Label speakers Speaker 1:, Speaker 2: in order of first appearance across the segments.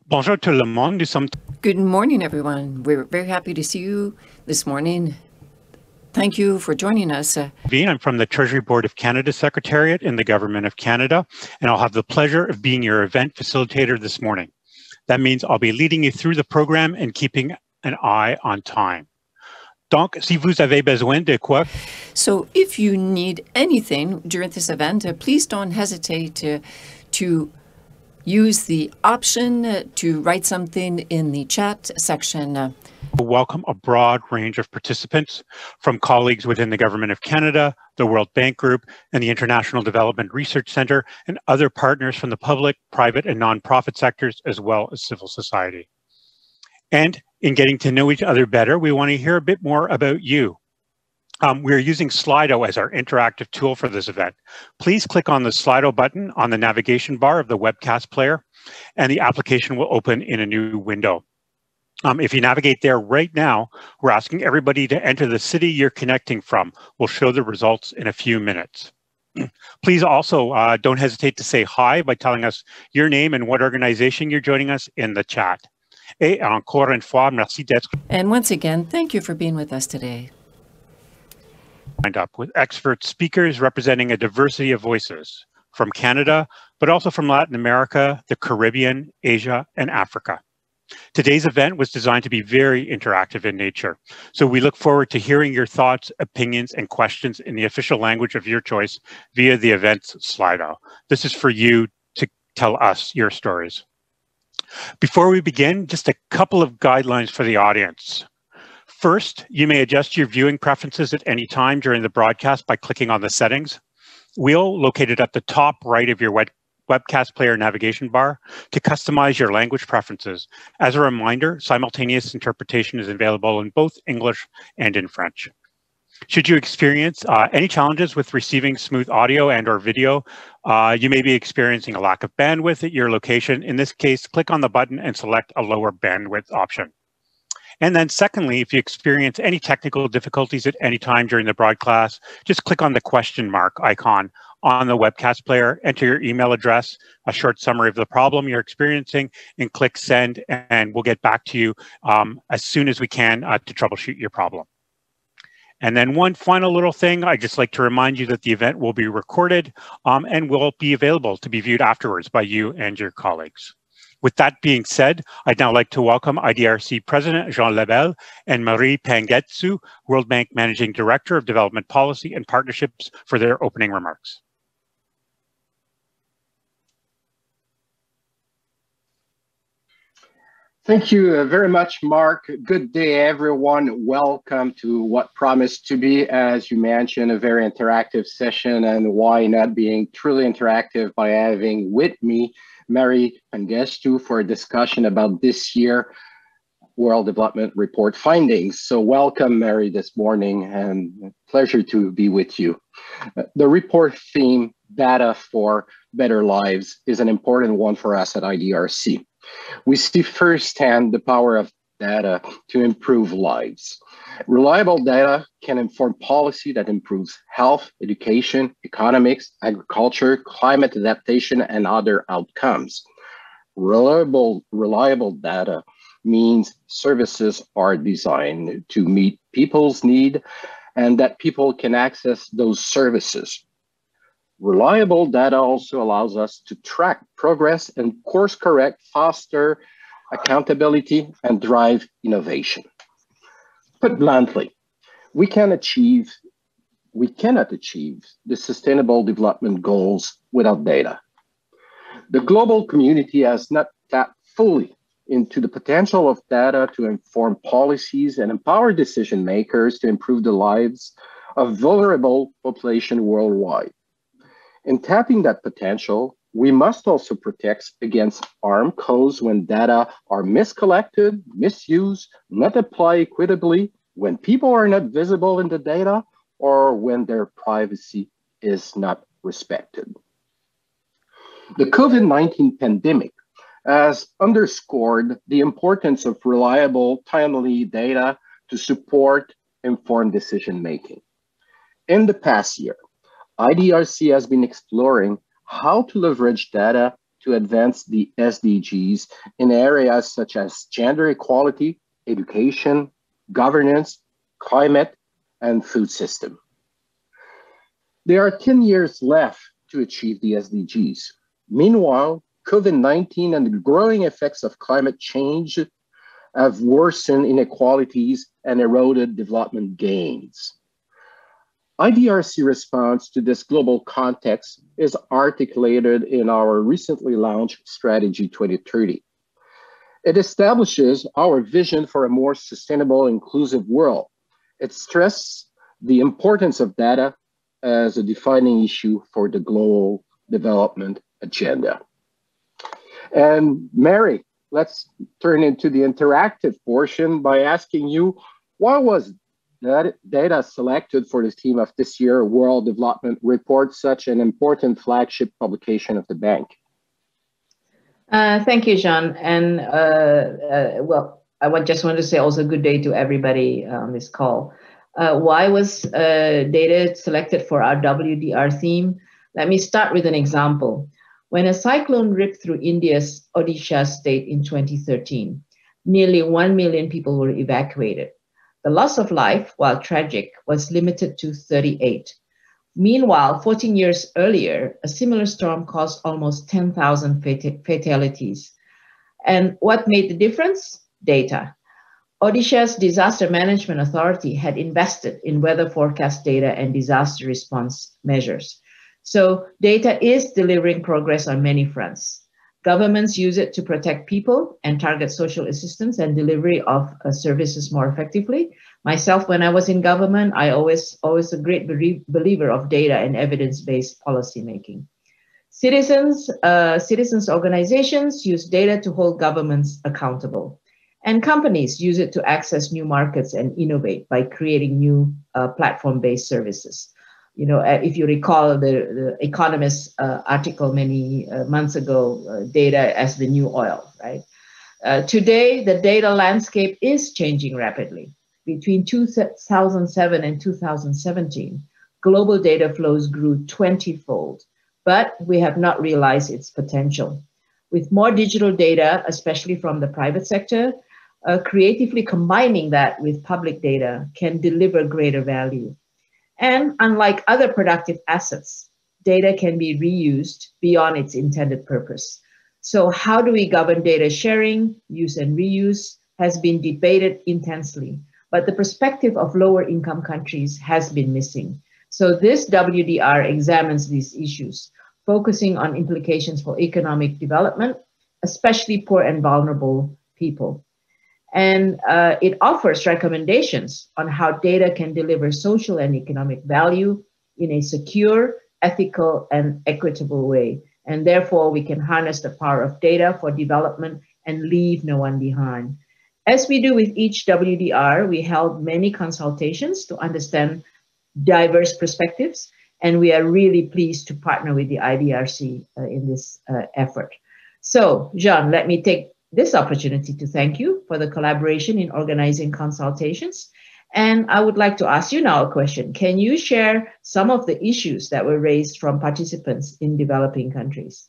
Speaker 1: Bonjour tout le monde. Nous sommes
Speaker 2: Good morning, everyone. We're very happy to see you this morning. Thank you for joining us.
Speaker 1: I'm from the Treasury Board of Canada Secretariat in the Government of Canada, and I'll have the pleasure of being your event facilitator this morning. That means I'll be leading you through the program and keeping an eye on time. Donc, si vous avez besoin de quoi?
Speaker 2: So if you need anything during this event, please don't hesitate to use the option to write something in the chat section.
Speaker 1: Welcome a broad range of participants from colleagues within the Government of Canada, the World Bank Group, and the International Development Research Centre, and other partners from the public, private, and nonprofit sectors, as well as civil society. And in getting to know each other better, we want to hear a bit more about you. We're using Slido as our interactive tool for this event. Please click on the Slido button on the navigation bar of the webcast player, and the application will open in a new window. If you navigate there right now, we're asking everybody to enter the city you're connecting from. We'll show the results in a few minutes. Please also don't hesitate to say hi by telling us your name and what organization you're joining us in the chat. Et encore une fois, merci d'être.
Speaker 2: And once again, thank you for being with us today.
Speaker 1: Lined up with expert speakers representing a diversity of voices from Canada, but also from Latin America, the Caribbean, Asia, and Africa. Today's event was designed to be very interactive in nature, so we look forward to hearing your thoughts, opinions, and questions in the official language of your choice via the event's Slido. This is for you to tell us your stories. Before we begin, just a couple of guidelines for the audience. First, you may adjust your viewing preferences at any time during the broadcast by clicking on the settings wheel located at the top right of your webcast player navigation bar to customize your language preferences. As a reminder, simultaneous interpretation is available in both English and in French. Should you experience any challenges with receiving smooth audio and or video, you may be experiencing a lack of bandwidth at your location. In this case, click on the button and select a lower bandwidth option. And then secondly, if you experience any technical difficulties at any time during the broadcast, just click on the question mark icon on the webcast player, enter your email address, a short summary of the problem you're experiencing, and click send, and we'll get back to you as soon as we can to troubleshoot your problem. And then one final little thing, I'd just like to remind you that the event will be recorded and will be available to be viewed afterwards by you and your colleagues. With that being said, I'd now like to welcome IDRC President Jean Lebel and Marie Pangetsu, World Bank Managing Director of Development Policy and Partnerships, for their opening remarks.
Speaker 3: Thank you very much, Mark. Good day, everyone. Welcome to what promised to be, as you mentioned, a very interactive session, and why not being truly interactive by having with me Marie Pangetsu for a discussion about this year World Development Report findings. So welcome, Mary, this morning, and pleasure to be with you. The report theme, Data for Better Lives, is an important one for us at IDRC. We see firsthand the power of data to improve lives. Reliable data can inform policy that improves health, education, economics, agriculture, climate adaptation, and other outcomes. Reliable data means services are designed to meet people's need and that people can access those services. Reliable data also allows us to track progress and course correct, foster accountability, and drive innovation. Put bluntly, we cannot achieve the Sustainable Development Goals without data. The global community has not tapped fully into the potential of data to inform policies and empower decision makers to improve the lives of vulnerable population worldwide. In tapping that potential, we must also protect against harm caused when data are miscollected, misused, not applied equitably, when people are not visible in the data, or when their privacy is not respected. The COVID-19 pandemic has underscored the importance of reliable, timely data to support informed decision-making. In the past year, IDRC has been exploring how to leverage data to advance the SDGs in areas such as gender equality, education, governance, climate, and food system. There are 10 years left to achieve the SDGs. Meanwhile, COVID-19 and the growing effects of climate change have worsened inequalities and eroded development gains. IDRC response to this global context is articulated in our recently launched Strategy 2030. It establishes our vision for a more sustainable, inclusive world. It stresses the importance of data as a defining issue for the global development agenda. And Mary, let's turn into the interactive portion by asking you, why was that data selected for the theme of this year's World Development Report such an important flagship publication of the bank?
Speaker 4: Thank you, Jean. And well, I just want to say also good day to everybody on this call. Why was data selected for our WDR theme? Let me start with an example. When a cyclone ripped through India's Odisha state in 2013, nearly 1 million people were evacuated. The loss of life, while tragic, was limited to 38. Meanwhile, 14 years earlier, a similar storm caused almost 10,000 fatalities. And what made the difference? Data. Odisha's Disaster Management Authority had invested in weather forecast data and disaster response measures. So data is delivering progress on many fronts. Governments use it to protect people and target social assistance and delivery of services more effectively. Myself, when I was in government, I always a great believer of data and evidence-based policymaking. Citizens organizations use data to hold governments accountable. And companies use it to access new markets and innovate by creating new platform-based services. You know, if you recall the Economist article many months ago, data as the new oil, right? Today, the data landscape is changing rapidly. Between 2007 and 2017, global data flows grew 20-fold, but we have not realized its potential. With more digital data, especially from the private sector, creatively combining that with public data can deliver greater value. And unlike other productive assets, data can be reused beyond its intended purpose. So how do we govern data sharing, use and reuse has been debated intensely, but the perspective of lower income countries has been missing. So this WDR examines these issues, focusing on implications for economic development, especially poor and vulnerable people. And it offers recommendations on how data can deliver social and economic value in a secure, ethical, and equitable way. And therefore, we can harness the power of data for development and leave no one behind. As we do with each WDR, we held many consultations to understand diverse perspectives, and we are really pleased to partner with the IDRC in this effort. So, Jean, let me take this opportunity to thank you for the collaboration in organizing consultations. And I would like to ask you now a question. Can you share some of the issues that were raised from participants in developing countries?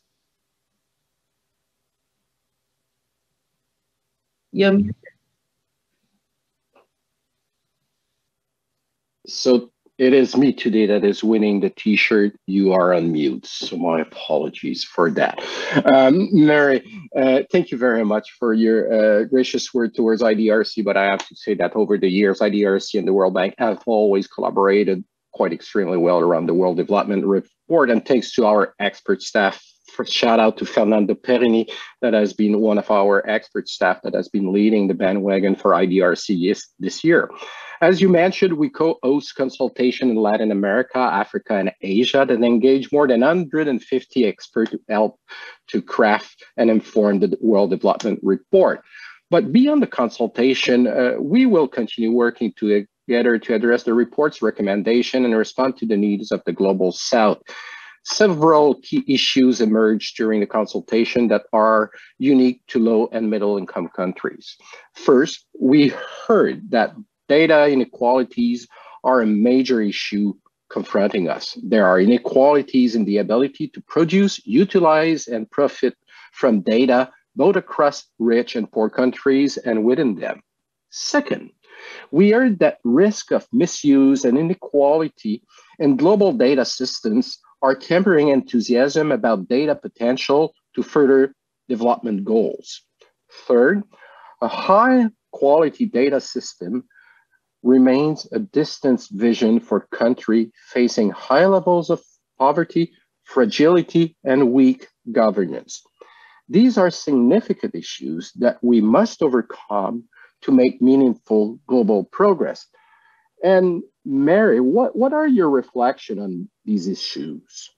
Speaker 4: You're muted.
Speaker 3: So it is me today that is winning the t-shirt. You are on mute, so my apologies for that. Mary, thank you very much for your gracious word towards IDRC, but I have to say that over the years, IDRC and the World Bank have always collaborated quite extremely well around the World Development Report, and thanks to our expert staff. Shout out to Fernando Perini, that has been one of our expert staff that has been leading the bandwagon for IDRC this year. As you mentioned, we co-host consultation in Latin America, Africa, and Asia that engage more than 150 experts to help to craft and inform the World Development Report. But beyond the consultation, we will continue working together to address the report's recommendation and respond to the needs of the Global South. Several key issues emerged during the consultation that are unique to low and middle income countries. First, we heard that data inequalities are a major issue confronting us. There are inequalities in the ability to produce, utilize, and profit from data, both across rich and poor countries and within them. Second, we heard that risk of misuse and inequality in global data systems are tempering enthusiasm about data potential to further development goals. Third, a high-quality data system remains a distant vision for countries facing high levels of poverty, fragility, and weak governance. These are significant issues that we must overcome to make meaningful global progress. And Mary, what are your reflections on these issues?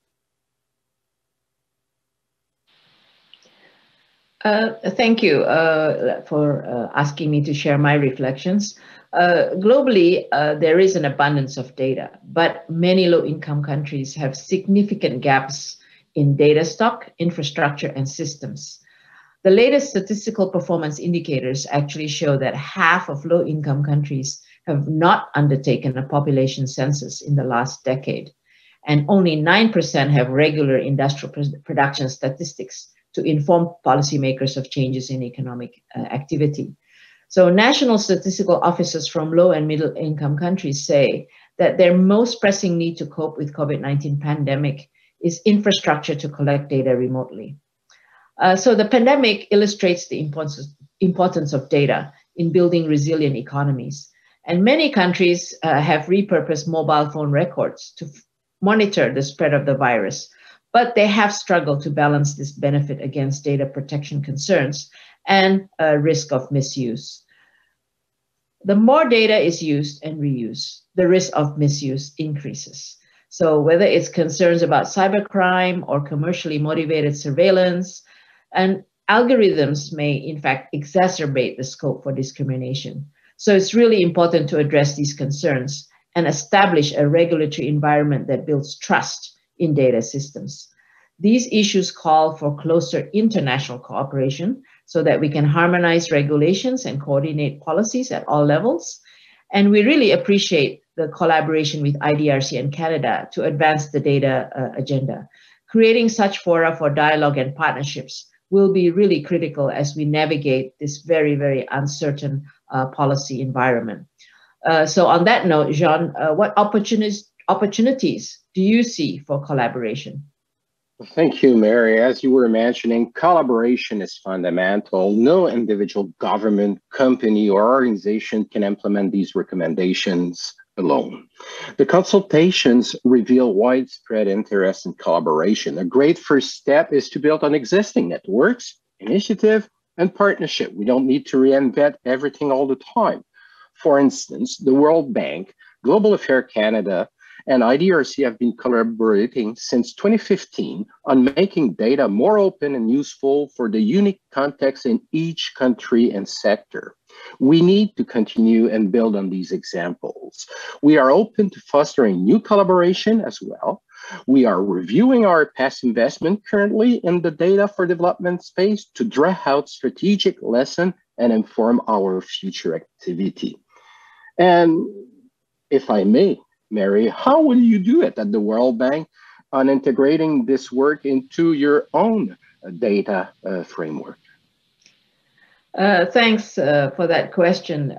Speaker 4: Thank you for asking me to share my reflections. Globally, there is an abundance of data, but many low-income countries have significant gaps in data stock, infrastructure, and systems. The latest statistical performance indicators actually show that half of low-income countries have not undertaken a population census in the last decade, and only 9% have regular industrial production statistics to inform policymakers of changes in economic activity. So national statistical officers from low and middle income countries say that their most pressing need to cope with COVID-19 pandemic is infrastructure to collect data remotely. So the pandemic illustrates the importance of data in building resilient economies. And many countries have repurposed mobile phone records to monitor the spread of the virus, but they have struggled to balance this benefit against data protection concerns and risk of misuse. The more data is used and reused, the risk of misuse increases. So whether it's concerns about cybercrime or commercially motivated surveillance, and algorithms may in fact exacerbate the scope for discrimination. So it's really important to address these concerns and establish a regulatory environment that builds trust in data systems. These issues call for closer international cooperation so that we can harmonize regulations and coordinate policies at all levels. And we really appreciate the collaboration with IDRC and Canada to advance the data agenda. Creating such fora for dialogue and partnerships will be really critical as we navigate this very, very uncertain policy environment. So on that note, Jean, what opportunities do you see for collaboration?
Speaker 3: Thank you, Mary. As you were mentioning, collaboration is fundamental. No individual government, company, or organization can implement these recommendations alone. The consultations reveal widespread interest in collaboration. A great first step is to build on existing networks, initiative, and partnership. We don't need to reinvent everything all the time. For instance, the World Bank, Global Affairs Canada, and IDRC have been collaborating since 2015 on making data more open and useful for the unique context in each country and sector. We need to continue and build on these examples. We are open to fostering new collaboration as well. We are reviewing our past investment currently in the data for development space to draw out strategic lessons and inform our future activity. And if I may, Mary, how will you do it at the World Bank on integrating this work into your own data framework?
Speaker 4: Thanks for that question.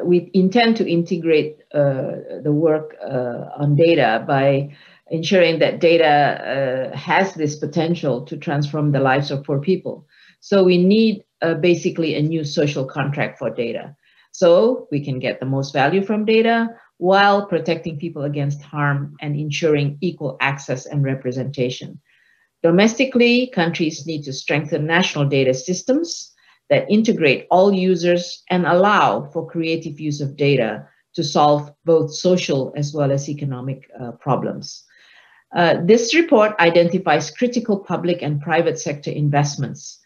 Speaker 4: We intend to integrate the work on data by ensuring that data has this potential to transform the lives of poor people. So we need basically a new social contract for data. So we can get the most value from data while protecting people against harm and ensuring equal access and representation. Domestically, countries need to strengthen national data systems that integrate all users and allow for creative use of data to solve both social as well as economic problems. This report identifies critical public and private sector investments,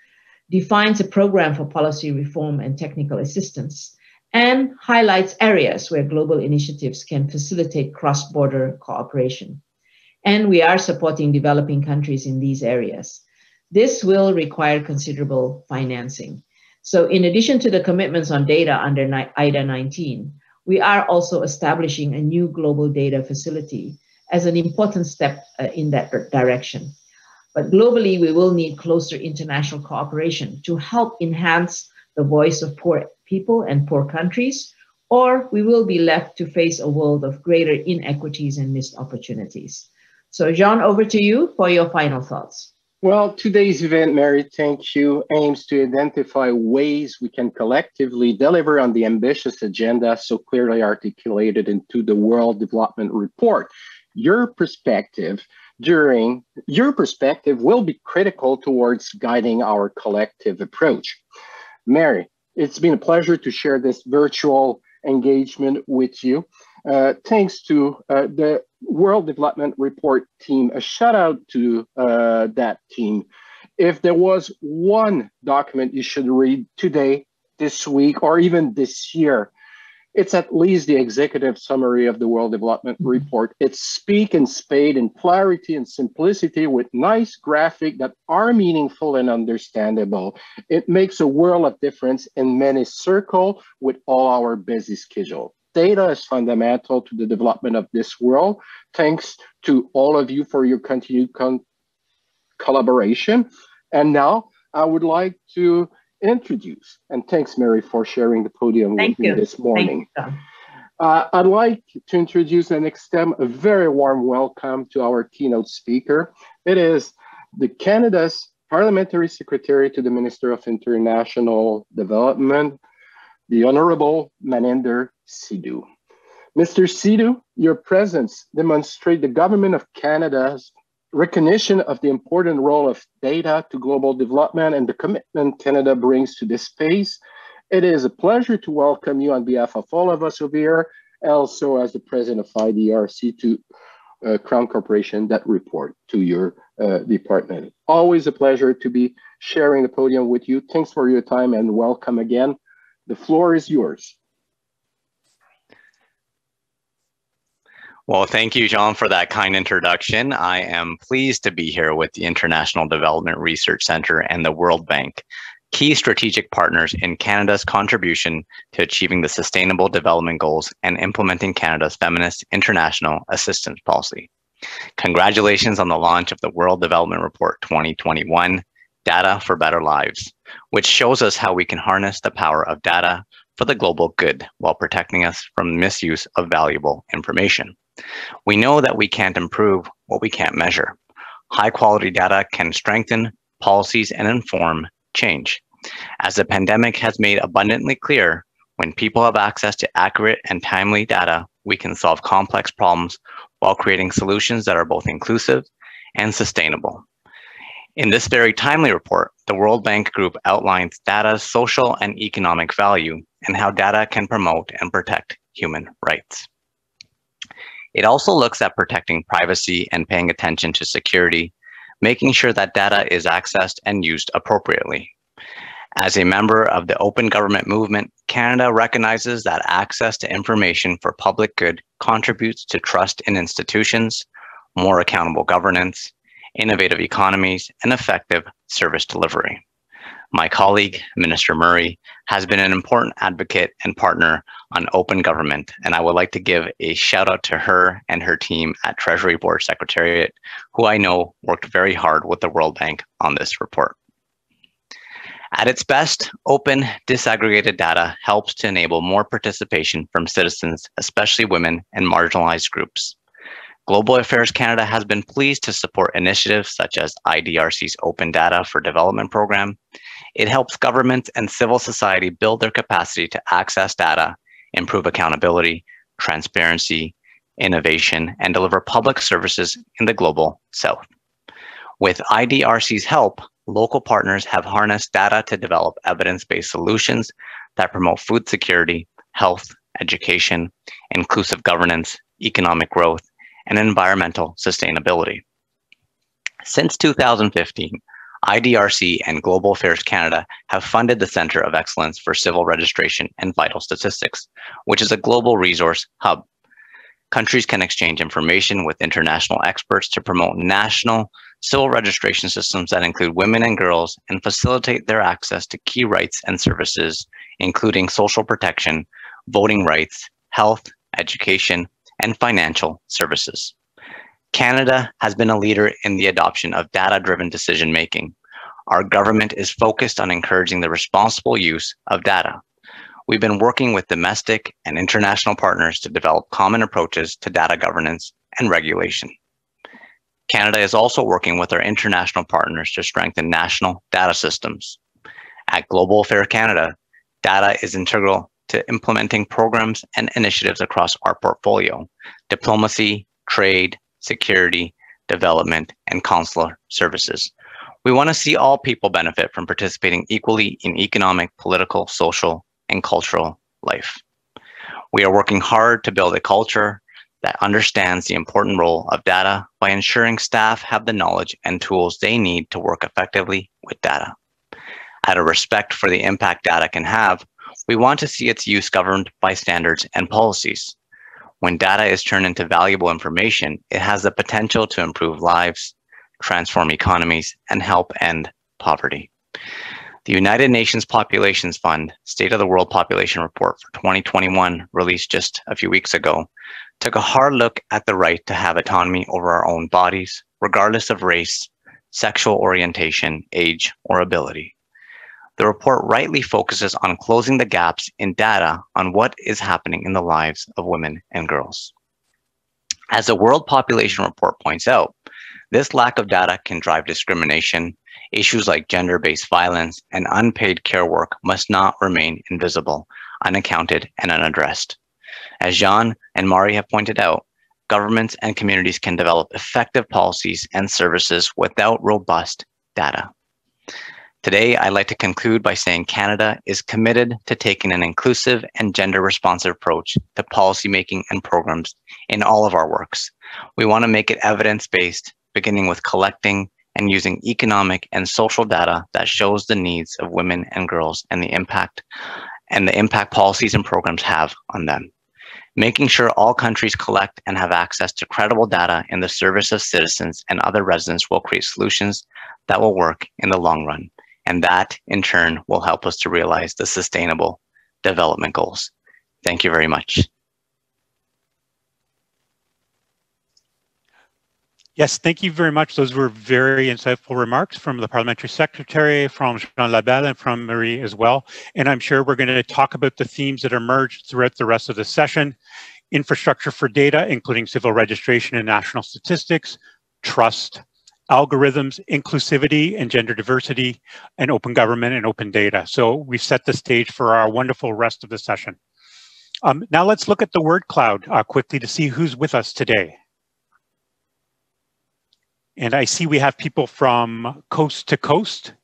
Speaker 4: defines a program for policy reform and technical assistance, and highlights areas where global initiatives can facilitate cross-border cooperation. And we are supporting developing countries in these areas. This will require considerable financing. So in addition to the commitments on data under IDA 19, we are also establishing a new global data facility as an important step in that direction. But globally, we will need closer international cooperation to help enhance the voice of poor people and poor countries, or we will be left to face a world of greater inequities and missed opportunities. So, Jean, over to you for your final thoughts.
Speaker 3: Well, today's event, Mary, thank you, aims to identify ways we can collectively deliver on the ambitious agenda so clearly articulated into the World Development Report. Your perspective will be critical towards guiding our collective approach. Mary, it's been a pleasure to share this virtual engagement with you. Thanks to the World Development Report team. A shout out to that team. If there was one document you should read today, this week, or even this year, it's at least the executive summary of the World Development Report. It's speak and spade in clarity and simplicity with nice graphics that are meaningful and understandable. It makes a world of difference in many circles with all our busy schedule. Data is fundamental to the development of this world. Thanks to all of you for your continued collaboration. And now I would like to introduce, and thanks, Mary, for sharing the podium with me this morning. I'd like to introduce and extend a very warm welcome to our keynote speaker. It is Canada's Parliamentary Secretary to the Minister of International Development, the Honorable Maninder Sidhu. Mr. Sidhu, your presence demonstrates the Government of Canada's recognition of the important role of data to global development and the commitment Canada brings to this space. It is a pleasure to welcome you on behalf of all of us over here, also as the President of IDRC to Crown Corporation that report to your department. Always a pleasure to be sharing the podium with you. Thanks for your time and welcome again. The floor is yours.
Speaker 5: Well, thank you, Jean, for that kind introduction. I am pleased to be here with the International Development Research Centre and the World Bank, key strategic partners in Canada's contribution to achieving the Sustainable Development Goals and implementing Canada's feminist international assistance policy. Congratulations on the launch of the World Development Report 2021, Data for Better Lives, which shows us how we can harness the power of data for the global good while protecting us from misuse of valuable information. We know that we can't improve what we can't measure. High quality data can strengthen policies and inform change. As the pandemic has made abundantly clear, when people have access to accurate and timely data, we can solve complex problems while creating solutions that are both inclusive and sustainable. In this very timely report, the World Bank Group outlines data's social and economic value and how data can promote and protect human rights. It also looks at protecting privacy and paying attention to security, making sure that data is accessed and used appropriately. As a member of the open government movement, Canada recognizes that access to information for public good contributes to trust in institutions, more accountable governance, innovative economies, and effective service delivery. My colleague, Minister Murray, has been an important advocate and partner on open government, and I would like to give a shout out to her and her team at Treasury Board Secretariat, who I know worked very hard with the World Bank on this report. At its best, open, disaggregated data helps to enable more participation from citizens, especially women and marginalized groups. Global Affairs Canada has been pleased to support initiatives such as IDRC's Open Data for Development program. It helps governments and civil society build their capacity to access data, improve accountability, transparency, innovation, and deliver public services in the global south. With IDRC's help, local partners have harnessed data to develop evidence-based solutions that promote food security, health, education, inclusive governance, economic growth, and environmental sustainability. Since 2015, IDRC and Global Affairs Canada have funded the Centre of Excellence for Civil Registration and Vital Statistics, which is a global resource hub. Countries can exchange information with international experts to promote national civil registration systems that include women and girls and facilitate their access to key rights and services, including social protection, voting rights, health, education, and financial services. Canada has been a leader in the adoption of data-driven decision-making. Our government is focused on encouraging the responsible use of data. We've been working with domestic and international partners to develop common approaches to data governance and regulation. Canada is also working with our international partners to strengthen national data systems. At Global Affairs Canada, data is integral to implementing programs and initiatives across our portfolio: diplomacy, trade, security, development, and consular services. We want to see all people benefit from participating equally in economic, political, social, and cultural life. We are working hard to build a culture that understands the important role of data by ensuring staff have the knowledge and tools they need to work effectively with data. Out of respect for the impact data can have, we want to see its use governed by standards and policies. When data is turned into valuable information, it has the potential to improve lives, transform economies, and help end poverty. The United Nations Populations Fund State of the World Population Report for 2021, released just a few weeks ago, took a hard look at the right to have autonomy over our own bodies, regardless of race, sexual orientation, age, or ability. The report rightly focuses on closing the gaps in data on what is happening in the lives of women and girls. As the World Population Report points out, this lack of data can drive discrimination. Issues like gender-based violence and unpaid care work must not remain invisible, unaccounted, and unaddressed. As Jean and Mari have pointed out, governments and communities can develop effective policies and services without robust data. Today, I'd like to conclude by saying Canada is committed to taking an inclusive and gender-responsive approach to policymaking and programs in all of our works. We want to make it evidence-based, beginning with collecting and using economic and social data that shows the needs of women and girls and the impact policies and programs have on them. Making sure all countries collect and have access to credible data in the service of citizens and other residents will create solutions that will work in the long run. And that, in turn, will help us to realize the Sustainable Development Goals. Thank you very much.
Speaker 1: Yes, thank you very much. Those were very insightful remarks from the Parliamentary Secretary, from Jean Labelle, and from Marie as well. And I'm sure we're going to talk about the themes that emerged throughout the rest of the session: infrastructure for data, including civil registration and national statistics, trust, algorithms, inclusivity and gender diversity, and open government and open data. So we've set the stage for our wonderful rest of the session. Now let's look at the word cloud quickly to see who's with us today. And I see we have people from coast to coast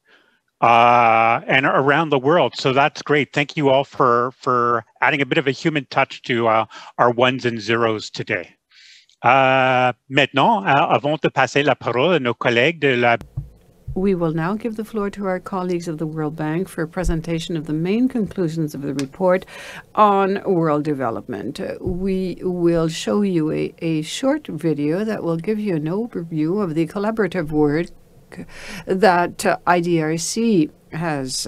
Speaker 1: and around the world. So that's great. Thank you all for adding a bit of a human touch to our ones and zeros today. Maintenant, avant de passer la parole à nos collègues de la...
Speaker 6: We will now give the floor to our colleagues of the World Bank for a presentation of the main conclusions of the report on world development. We will show you a short video that will give you an overview of the collaborative work that IDRC has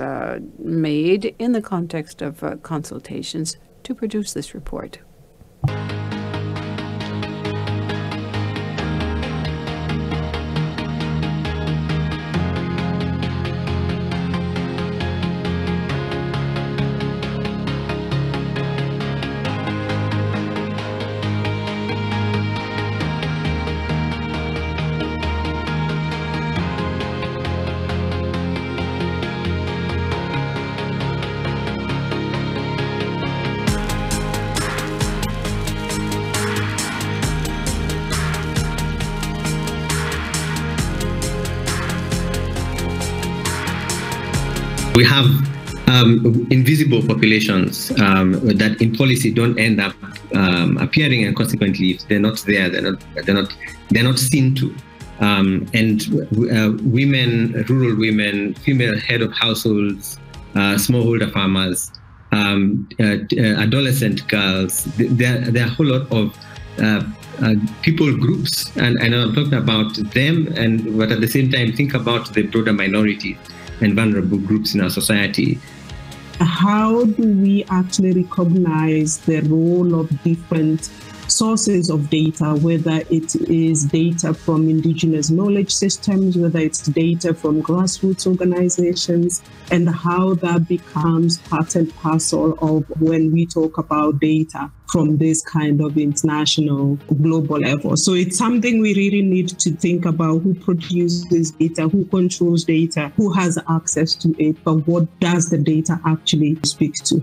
Speaker 6: made in the context of consultations to produce this report.
Speaker 7: We have invisible populations that in policy don't end up appearing, and consequently, if they're not there, they're not seen to. Women, rural women, female head of households, smallholder farmers, adolescent girls. There are a whole lot of people groups, and I'm talking about them, but at the same time, think about the broader minorities and vulnerable groups in our society.
Speaker 8: How do we actually recognize the role of different sources of data, whether it is data from indigenous knowledge systems, whether it's data from grassroots organizations, and how that becomes part and parcel of when we talk about data from this kind of international global level. So it's something we really need to think about: who produces data, who controls data, who has access to it, but what does the data actually speak to?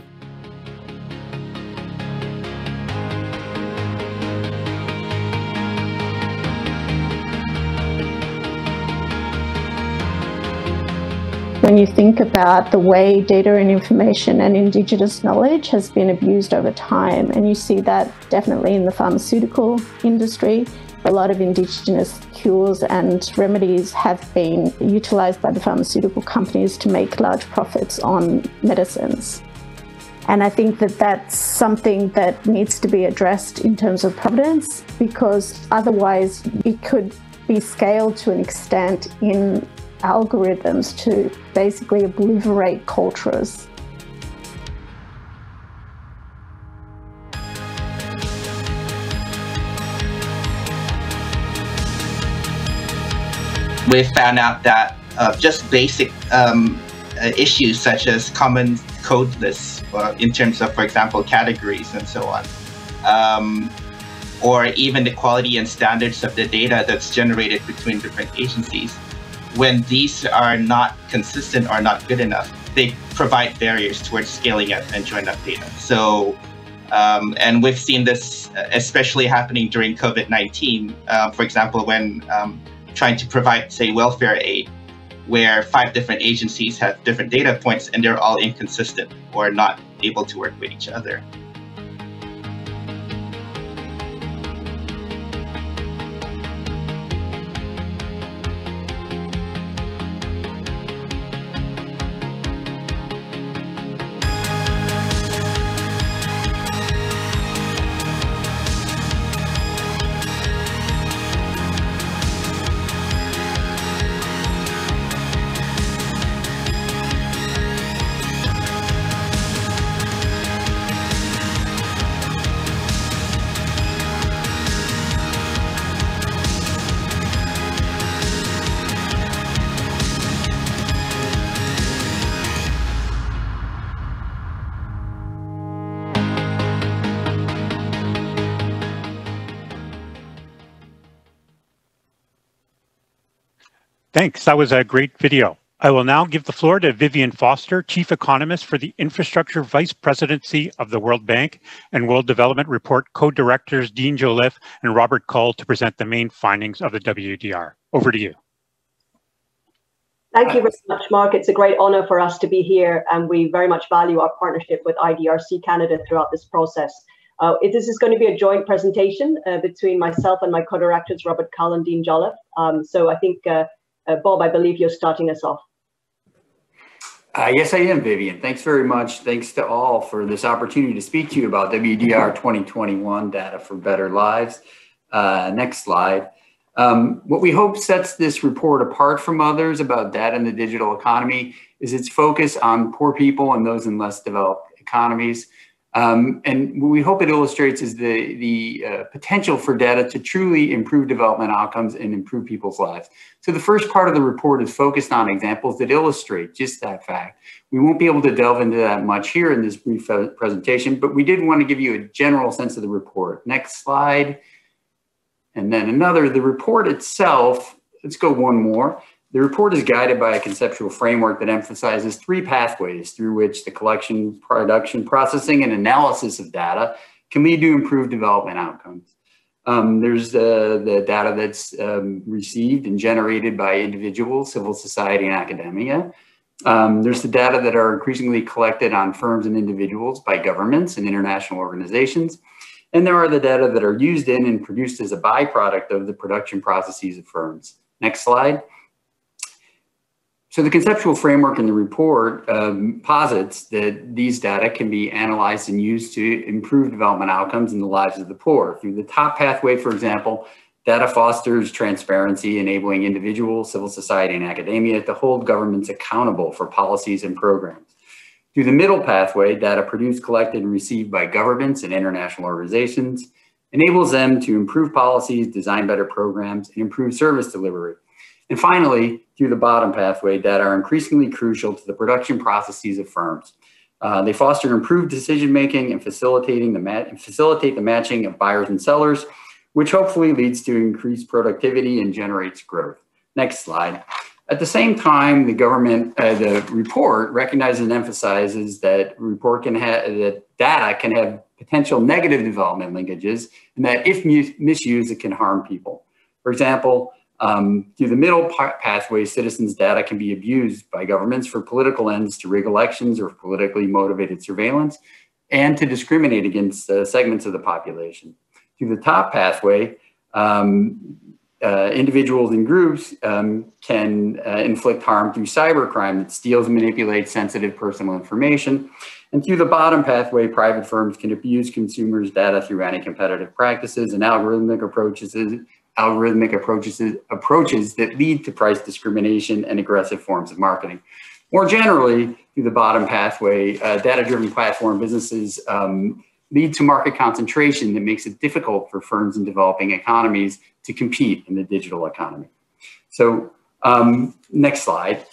Speaker 9: When you think about the way data and information and indigenous knowledge has been abused over time, and you see that definitely in the pharmaceutical industry, a lot of indigenous cures and remedies have been utilized by the pharmaceutical companies to make large profits on medicines. And I think that that's something that needs to be addressed in terms of provenance, because otherwise it could be scaled to an extent in algorithms to basically obliterate cultures.
Speaker 10: We found out that just basic issues such as common code lists in terms of, for example, categories and so on, or even the quality and standards of the data that's generated between different agencies, when these are not consistent or not good enough, they provide barriers towards scaling up and joined up data. So, and we've seen this especially happening during COVID-19, for example, when trying to provide, say, welfare aid, where 5 different agencies have different data points and they're all inconsistent or not able to work with each other.
Speaker 1: Thanks, that was a great video. I will now give the floor to Vivian Foster, Chief Economist for the Infrastructure Vice Presidency of the World Bank and World Development Report Co-Directors Dean Joliffe and Robert Cull to present the main findings of the WDR. Over to you.
Speaker 11: Thank you very much, Mark. It's a great honor for us to be here, and we very much value our partnership with IDRC Canada throughout this process. This is going to be a joint presentation between myself and my co-directors, Robert Cull and Dean Joliffe. So I think Bob, I believe you're starting us off.
Speaker 12: Yes, I am, Vivian. Thanks very much. Thanks to all for this opportunity to speak to you about WDR 2021, Data for Better Lives. Next slide. What we hope sets this report apart from others about data in the digital economy is its focus on poor people and those in less developed economies. And what we hope it illustrates is the potential for data to truly improve development outcomes and improve people's lives. So the first part of the report is focused on examples that illustrate just that fact. We won't be able to delve into that much here in this brief presentation, but we did want to give you a general sense of the report. Next slide. And then another, the report itself, let's go one more. The report is guided by a conceptual framework that emphasizes 3 pathways through which the collection, production, processing, and analysis of data can lead to improved development outcomes. There's the data that's received and generated by individuals, civil society, and academia. There's the data that are increasingly collected on firms and individuals by governments and international organizations. And there are the data that are used in and produced as a byproduct of the production processes of firms. Next slide. So the conceptual framework in the report posits that these data can be analyzed and used to improve development outcomes in the lives of the poor. Through the top pathway, for example, data fosters transparency, enabling individuals, civil society, and academia to hold governments accountable for policies and programs. Through the middle pathway, data produced, collected, and received by governments and international organizations enables them to improve policies, design better programs, and improve service delivery. And finally, through the bottom pathway, data are increasingly crucial to the production processes of firms. They foster improved decision-making and facilitate the matching of buyers and sellers, which hopefully leads to increased productivity and generates growth. Next slide. At the same time, the report recognizes and emphasizes that that data can have potential negative development linkages, and that if misused, it can harm people. For example, through the middle pathway, citizens' data can be abused by governments for political ends to rig elections or politically motivated surveillance, and to discriminate against segments of the population. Through the top pathway, individuals and groups can inflict harm through cybercrime that steals and manipulates sensitive personal information. And through the bottom pathway, private firms can abuse consumers' data through anti-competitive practices and algorithmic approaches that lead to price discrimination and aggressive forms of marketing. More generally, through the bottom pathway, data-driven platform businesses lead to market concentration that makes it difficult for firms in developing economies to compete in the digital economy. So next slide.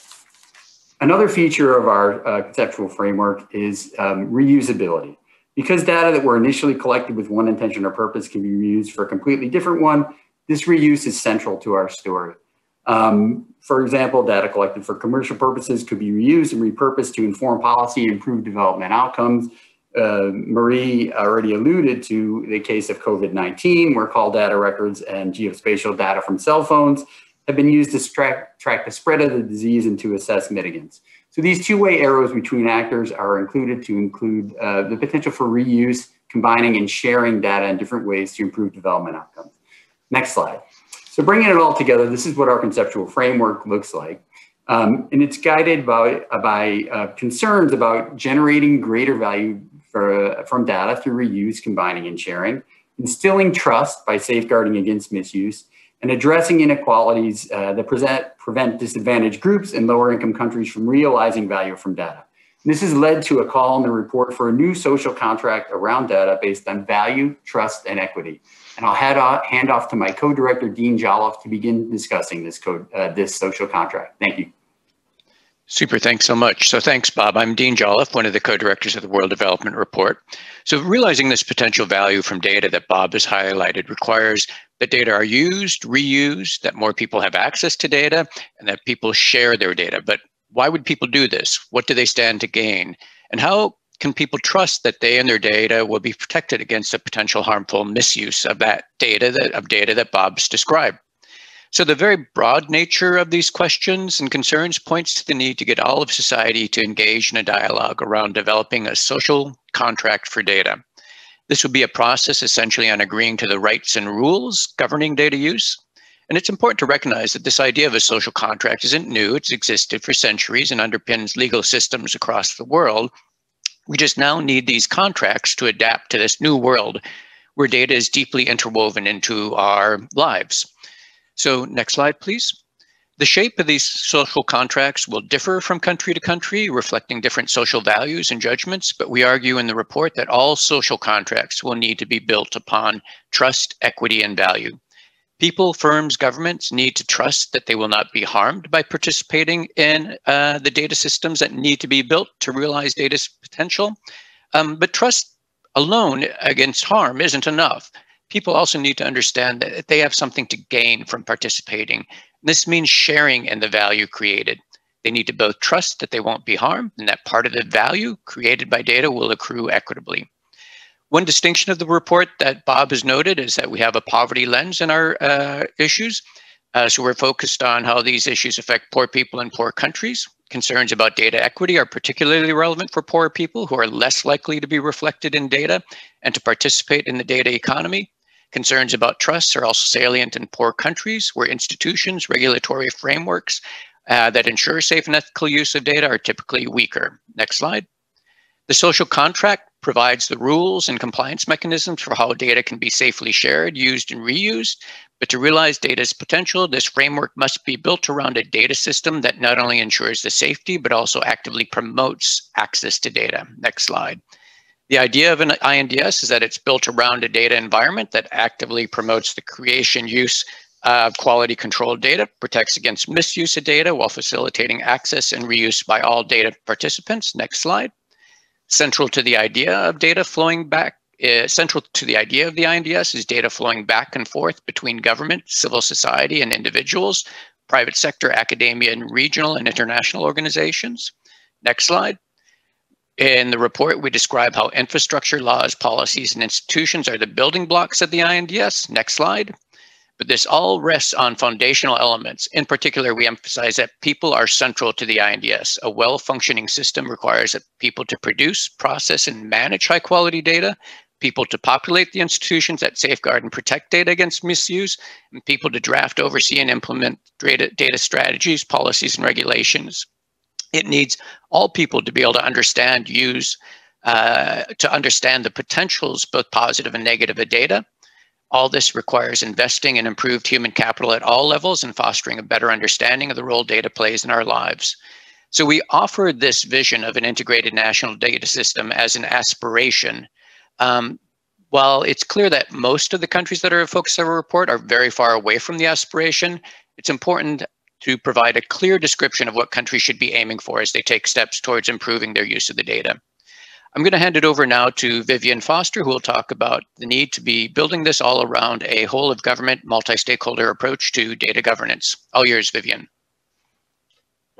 Speaker 12: Another feature of our conceptual framework is reusability. Because data that were initially collected with one intention or purpose can be reused for a completely different one, this reuse is central to our story. For example, data collected for commercial purposes could be reused and repurposed to inform policy and improve development outcomes. Marie already alluded to the case of COVID-19, where call data records and geospatial data from cell phones have been used to track the spread of the disease and to assess mitigants. So these two-way arrows between actors are included to include the potential for reuse, combining and sharing data in different ways to improve development outcomes. Next slide. So bringing it all together, this is what our conceptual framework looks like. And it's guided by concerns about generating greater value from data through reuse, combining, and sharing, instilling trust by safeguarding against misuse, and addressing inequalities that prevent disadvantaged groups and lower income countries from realizing value from data. And this has led to a call in the report for a new social contract around data based on value, trust, and equity. And I'll hand off to my co-director, Dean Jolliffe, to begin discussing this social contract. Thank you.
Speaker 13: Super, thanks so much. So thanks, Bob. I'm Dean Jolliffe, one of the co-directors of the World Development Report. So realizing this potential value from data that Bob has highlighted requires that data are used, reused, that more people have access to data, and that people share their data. But why would people do this? What do they stand to gain? And how can people trust that they and their data will be protected against a potential harmful misuse of that data, that Bob's described? So the very broad nature of these questions and concerns points to the need to get all of society to engage in a dialogue around developing a social contract for data. This would be a process essentially on agreeing to the rights and rules governing data use. And it's important to recognize that this idea of a social contract isn't new. It's existed for centuries and underpins legal systems across the world. We just now need these contracts to adapt to this new world where data is deeply interwoven into our lives. So next slide, please. The shape of these social contracts will differ from country to country, reflecting different social values and judgments, but we argue in the report that all social contracts will need to be built upon trust, equity, and value. People, firms, governments need to trust that they will not be harmed by participating in the data systems that need to be built to realize data's potential. But trust alone against harm isn't enough. People also need to understand that they have something to gain from participating. This means sharing in the value created. They need to both trust that they won't be harmed and that part of the value created by data will accrue equitably. One distinction of the report that Bob has noted is that we have a poverty lens in our issues. So we're focused on how these issues affect poor people in poor countries. Concerns about data equity are particularly relevant for poor people who are less likely to be reflected in data and to participate in the data economy. Concerns about trust are also salient in poor countries where institutions, regulatory frameworks that ensure safe and ethical use of data are typically weaker. Next slide. The social contract provides the rules and compliance mechanisms for how data can be safely shared, used, and reused. But to realize data's potential, this framework must be built around a data system that not only ensures the safety, but also actively promotes access to data. Next slide. The idea of an INDS is that it's built around a data environment that actively promotes the creation, use of quality controlled data, protects against misuse of data while facilitating access and reuse by all data participants. Next slide. Central to the idea of data flowing back, central to the idea of the INDS is data flowing back and forth between government, civil society, and individuals, private sector, academia, and regional and international organizations. Next slide. In the report, we describe how infrastructure, laws, policies, and institutions are the building blocks of the INDS. Next slide. But this all rests on foundational elements. In particular, we emphasize that people are central to the INDS. A well-functioning system requires people to produce, process, and manage high-quality data, people to populate the institutions that safeguard and protect data against misuse, and people to draft, oversee, and implement data strategies, policies, and regulations. It needs all people to be able to understand, to understand the potentials, both positive and negative, of data. All this requires investing in improved human capital at all levels and fostering a better understanding of the role data plays in our lives. So we offered this vision of an integrated national data system as an aspiration. While it's clear that most of the countries that are a focus of our report are very far away from the aspiration, it's important to provide a clear description of what countries should be aiming for as they take steps towards improving their use of the data. I'm going to hand it over now to Vivian Foster, who will talk about the need to be building this all around a whole of government, multi-stakeholder approach to data governance. All yours, Vivian.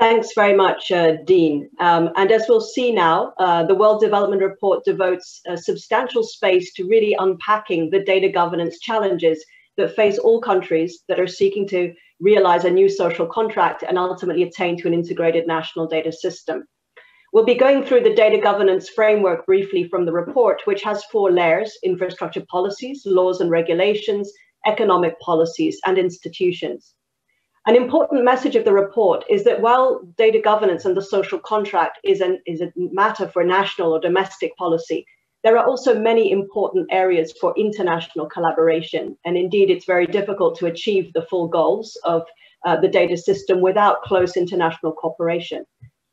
Speaker 11: Thanks very much, Dean. And as we'll see now, the World Development Report devotes a substantial space to really unpacking the data governance challenges that face all countries that are seeking to realize a new social contract and ultimately attain to an integrated national data system. We'll be going through the data governance framework briefly from the report, which has 4 layers: infrastructure policies, laws and regulations, economic policies, and institutions. An important message of the report is that while data governance and the social contract is a matter for national or domestic policy, there are also many important areas for international collaboration. And indeed, it's very difficult to achieve the full goals of the data system without close international cooperation.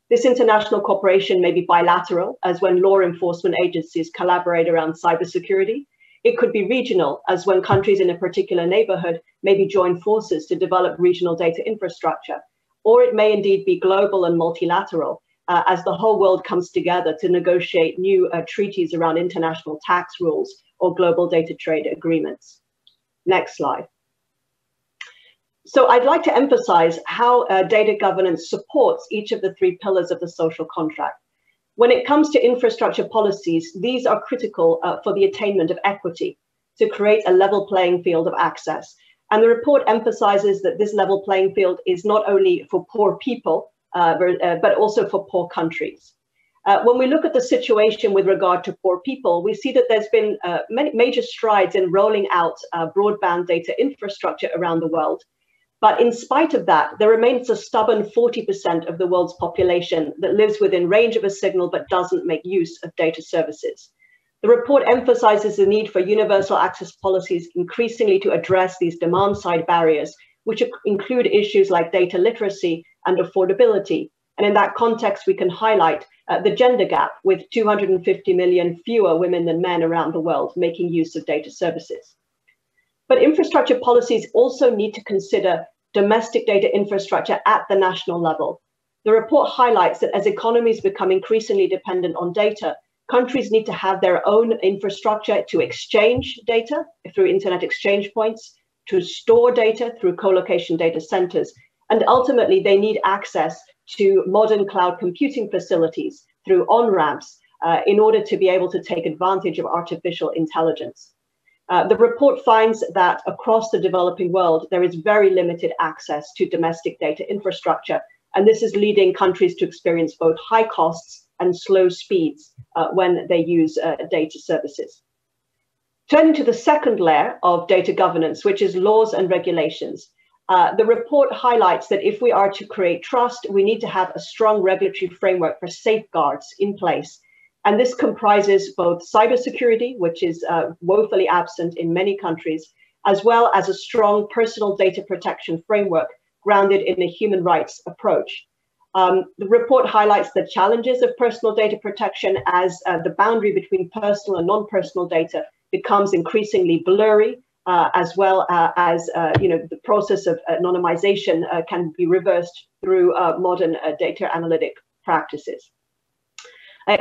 Speaker 11: This international cooperation may be bilateral, as when law enforcement agencies collaborate around cybersecurity. It could be regional, as when countries in a particular neighborhood maybe join forces to develop regional data infrastructure. Or it may indeed be global and multilateral, as the whole world comes together to negotiate new treaties around international tax rules or global data trade agreements. Next slide. So I'd like to emphasize how data governance supports each of the 3 pillars of the social contract. When it comes to infrastructure policies, these are critical for the attainment of equity, to create a level playing field of access. And the report emphasizes that this level playing field is not only for poor people, but also for poor countries. When we look at the situation with regard to poor people, we see that there's been many major strides in rolling out broadband data infrastructure around the world. But in spite of that, there remains a stubborn 40% of the world's population that lives within range of a signal but doesn't make use of data services. The report emphasizes the need for universal access policies increasingly to address these demand-side barriers, which include issues like data literacy and affordability. And in that context, we can highlight the gender gap, with 250 million fewer women than men around the world making use of data services. But infrastructure policies also need to consider domestic data infrastructure at the national level. The report highlights that as economies become increasingly dependent on data, countries need to have their own infrastructure to exchange data through internet exchange points, to store data through co-location data centers, and ultimately they need access to modern cloud computing facilities through on-ramps in order to be able to take advantage of artificial intelligence. The report finds that across the developing world, there is very limited access to domestic data infrastructure, and this is leading countries to experience both high costs and slow speeds when they use data services. Turning to the second layer of data governance, which is laws and regulations, the report highlights that if we are to create trust, we need to have a strong regulatory framework for safeguards in place. And this comprises both cybersecurity, which is woefully absent in many countries, as well as a strong personal data protection framework grounded in a human rights approach. The report highlights the challenges of personal data protection as the boundary between personal and non-personal data becomes increasingly blurry, as well as the process of anonymization can be reversed through modern data analytic practices.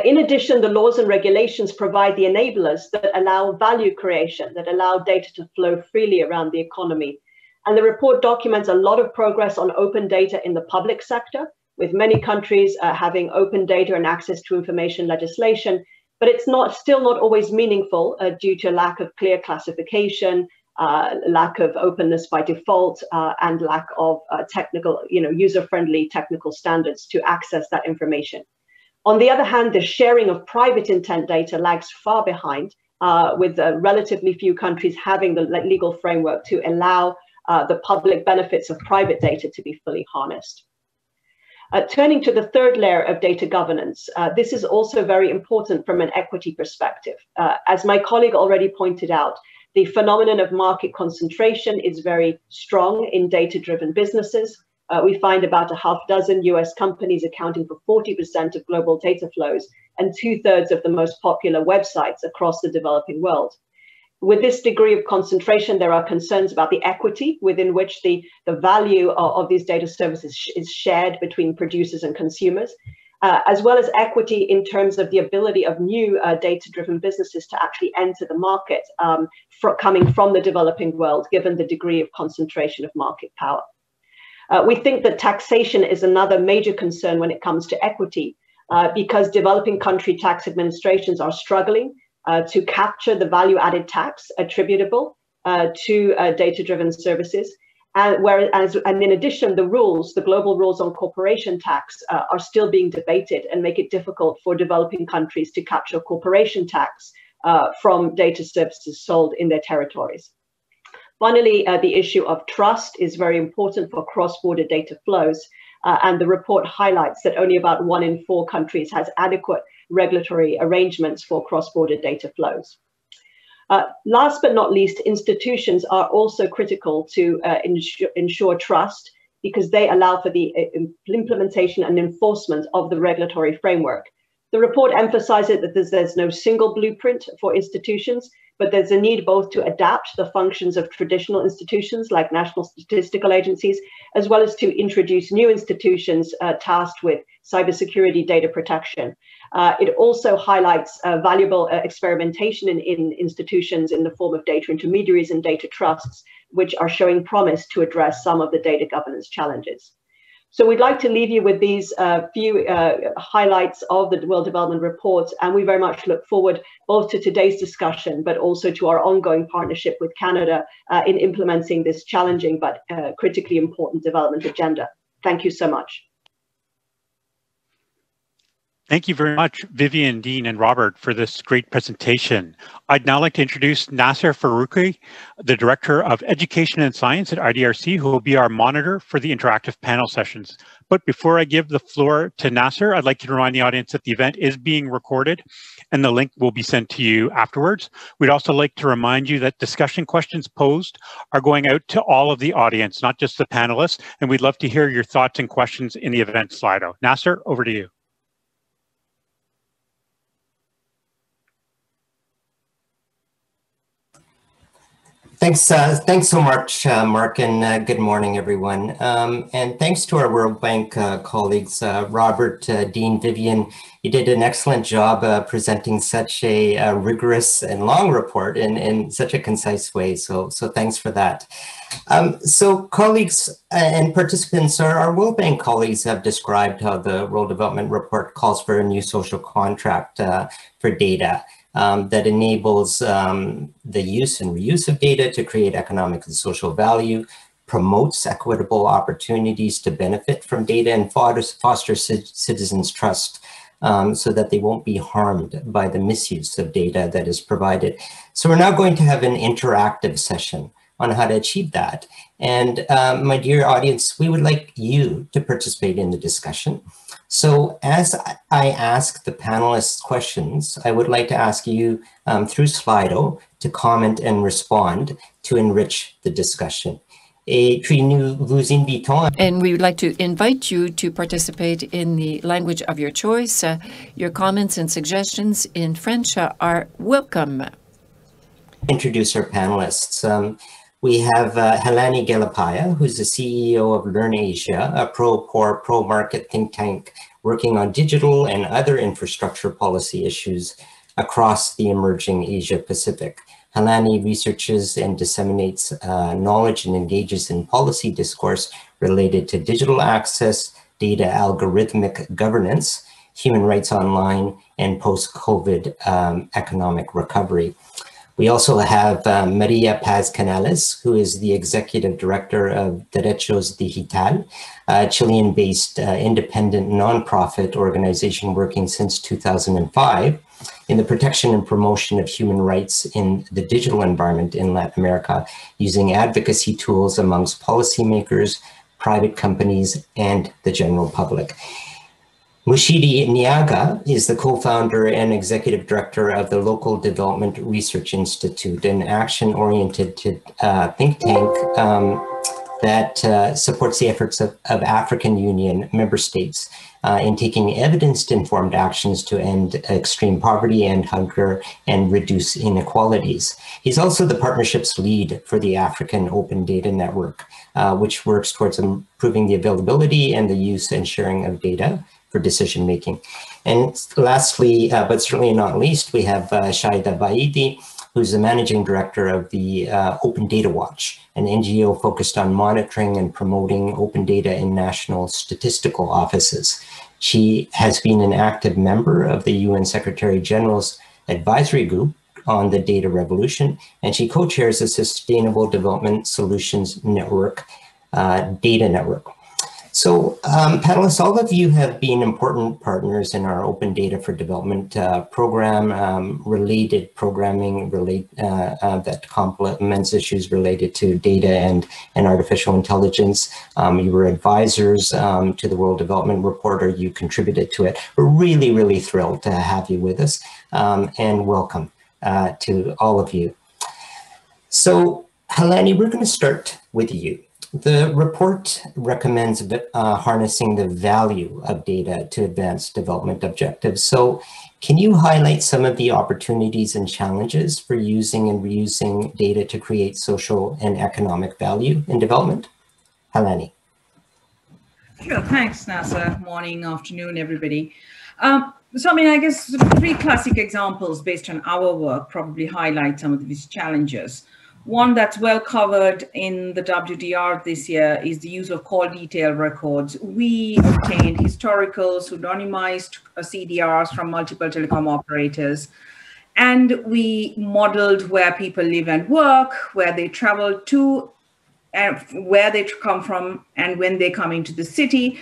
Speaker 11: In addition, the laws and regulations provide the enablers that allow value creation, that allow data to flow freely around the economy. And the report documents a lot of progress on open data in the public sector, with many countries having open data and access to information legislation, but it's still not always meaningful due to lack of clear classification, lack of openness by default, and lack of technical, user-friendly technical standards to access that information. On the other hand, the sharing of private intent data lags far behind, with relatively few countries having the legal framework to allow the public benefits of private data to be fully harnessed. Turning to the third layer of data governance, this is also very important from an equity perspective. As my colleague already pointed out, the phenomenon of market concentration is very strong in data-driven businesses. We find about a half dozen US companies accounting for 40% of global data flows and 2/3 of the most popular websites across the developing world. With this degree of concentration, there are concerns about the equity within which the value of these data services is shared between producers and consumers, as well as equity in terms of the ability of new data-driven businesses to actually enter the market coming from the developing world, given the degree of concentration of market power. We think that taxation is another major concern when it comes to equity, because developing country tax administrations are struggling to capture the value-added tax attributable to data-driven services. And in addition, the global rules on corporation tax are still being debated and make it difficult for developing countries to capture corporation tax from data services sold in their territories. Finally, the issue of trust is very important for cross-border data flows. And the report highlights that only about 1 in 4 countries has adequate regulatory arrangements for cross-border data flows. Last but not least, institutions are also critical to ensure trust, because they allow for the implementation and enforcement of the regulatory framework. The report emphasizes that there's no single blueprint for institutions, but there's a need both to adapt the functions of traditional institutions like national statistical agencies, as well as to introduce new institutions tasked with cybersecurity data protection. It also highlights valuable experimentation in institutions in the form of data intermediaries and data trusts, which are showing promise to address some of the data governance challenges. So we'd like to leave you with these few highlights of the World Development Report, and we very much look forward both to today's discussion, but also to our ongoing partnership with Canada in implementing this challenging but critically important development agenda. Thank you so much.
Speaker 1: Thank you very much, Vivian, Dean, and Robert, for this great presentation. I'd now like to introduce Nasser Faruqi, the Director of Education and Science at IDRC, who will be our monitor for the interactive panel sessions. But before I give the floor to Nasser, I'd like to remind the audience that the event is being recorded and the link will be sent to you afterwards. We'd also like to remind you that discussion questions posed are going out to all of the audience, not just the panelists, and we'd love to hear your thoughts and questions in the event Slido. Nasser, over to you.
Speaker 14: Thanks so much, Mark, and good morning, everyone. And thanks to our World Bank colleagues, Robert, Dean, Vivian. You did an excellent job presenting such a rigorous and long report in such a concise way. So thanks for that. So colleagues and participants, our World Bank colleagues have described how the World Development Report calls for a new social contract for data. That enables the use and reuse of data to create economic and social value, promotes equitable opportunities to benefit from data, and foster citizens' trust so that they won't be harmed by the misuse of data that is provided. So we're now going to have an interactive session on how to achieve that. And my dear audience, we would like you to participate in the discussion. So as I ask the panelists questions, I would like to ask you through Slido to comment and respond to enrich the discussion. Et puis nous vous invitons.
Speaker 2: And we would like to invite you to participate in the language of your choice. Your comments and suggestions in French are welcome.
Speaker 14: Introduce our panelists. We have Helani Gelapaya, who's the CEO of Learn Asia, a pro-poor, pro-market think tank working on digital and other infrastructure policy issues across the emerging Asia Pacific. Helani researches and disseminates knowledge and engages in policy discourse related to digital access, data algorithmic governance, human rights online, and post-COVID economic recovery. We also have Maria Paz Canales, who is the Executive Director of Derechos Digital, a Chilean-based independent nonprofit organization working since 2005 in the protection and promotion of human rights in the digital environment in Latin America, using advocacy tools amongst policymakers, private companies, and the general public. Mushidi Niaga is the co-founder and executive director of the Local Development Research Institute, an action-oriented think tank that supports the efforts of African Union member states in taking evidence-informed actions to end extreme poverty and hunger and reduce inequalities. He's also the partnerships lead for the African Open Data Network, which works towards improving the availability and the use and sharing of data for decision making. And lastly, but certainly not least, we have Shaida Baidi, who's the managing director of the Open Data Watch, an NGO focused on monitoring and promoting open data in national statistical offices. She has been an active member of the UN Secretary General's advisory group on the data revolution, and she co-chairs the Sustainable Development Solutions Network, data network. So panelists, all of you have been important partners in our Open Data for Development program, related programming that complements issues related to data and artificial intelligence. You were advisors to the World Development Report, or you contributed to it. We're really, really thrilled to have you with us, and welcome to all of you. So Helani, we're going to start with you. The report recommends harnessing the value of data to advance development objectives. So can you highlight some of the opportunities and challenges for using and reusing data to create social and economic value in development? Helani.
Speaker 15: Sure, thanks, Nasser. Morning, afternoon, everybody. So, I mean, I guess three classic examples based on our work probably highlight some of these challenges. One that's well covered in the WDR this year is the use of call detail records. We obtained historical pseudonymized CDRs from multiple telecom operators, and we modeled where people live and work, where they travel to, and where they come from, and when they come into the city,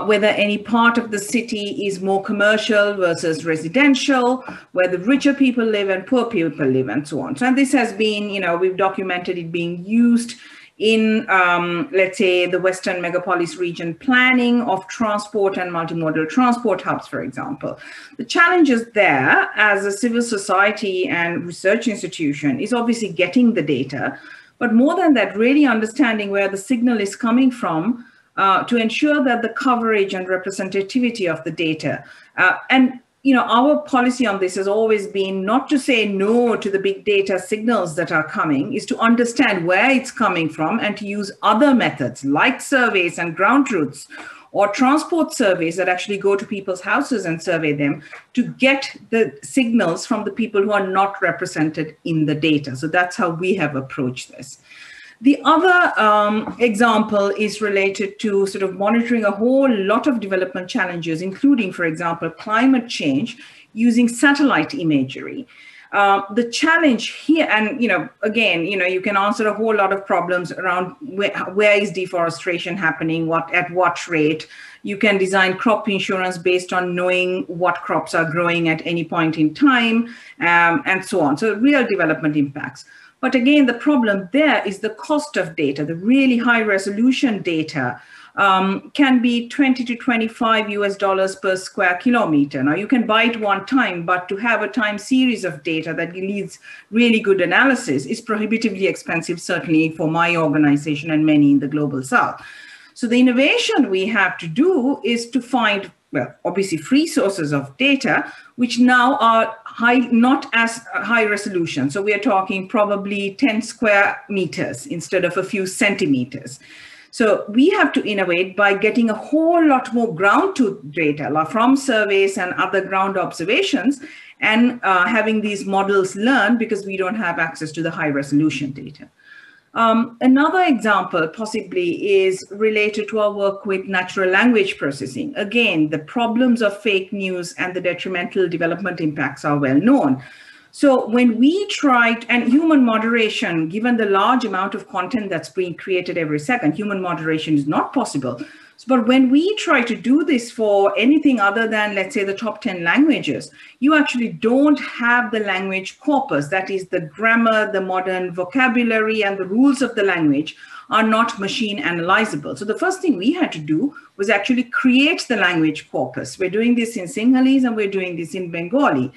Speaker 15: whether any part of the city is more commercial versus residential, where the richer people live and poor people live, and so on. So, and this has been, you know, we've documented it being used in, let's say, the Western megapolis region planning of transport and multimodal transport hubs, for example. The challenges there as a civil society and research institution is obviously getting the data, but more than that, really understanding where the signal is coming from, to ensure that the coverage and representativity of the data. And, you know, our policy on this has always been not to say no to the big data signals that are coming, is to understand where it's coming from and to use other methods like surveys and ground truths or transport surveys that actually go to people's houses and survey them to get the signals from the people who are not represented in the data. So that's how we have approached this. The other example is related to sort of monitoring a whole lot of development challenges, including, for example, climate change using satellite imagery. The challenge here, and, you know, again, you know, you can answer a whole lot of problems around where is deforestation happening, at what rate. You can design crop insurance based on knowing what crops are growing at any point in time, and so on. So real development impacts. But again, the problem there is the cost of data. The really high resolution data can be 20 to 25 US dollars per square kilometer. Now you can buy it one time, but to have a time series of data that leads really good analysis is prohibitively expensive, certainly for my organization and many in the global south. So the innovation we have to do is to find, well, obviously free sources of data, which now are not as high resolution. So we are talking probably 10 square meters instead of a few centimeters. So we have to innovate by getting a whole lot more ground truth data from surveys and other ground observations, and having these models learn because we don't have access to the high resolution data. Another example possibly is related to our work with natural language processing. Again, the problems of fake news and the detrimental development impacts are well known. So when we tried, and human moderation, given the large amount of content that's being created every second, human moderation is not possible. But when we try to do this for anything other than, let's say, the top 10 languages, you actually don't have the language corpus. That is, the grammar, the modern vocabulary, and the rules of the language are not machine analyzable. So the first thing we had to do was actually create the language corpus. We're doing this in Sinhalese and we're doing this in Bengali.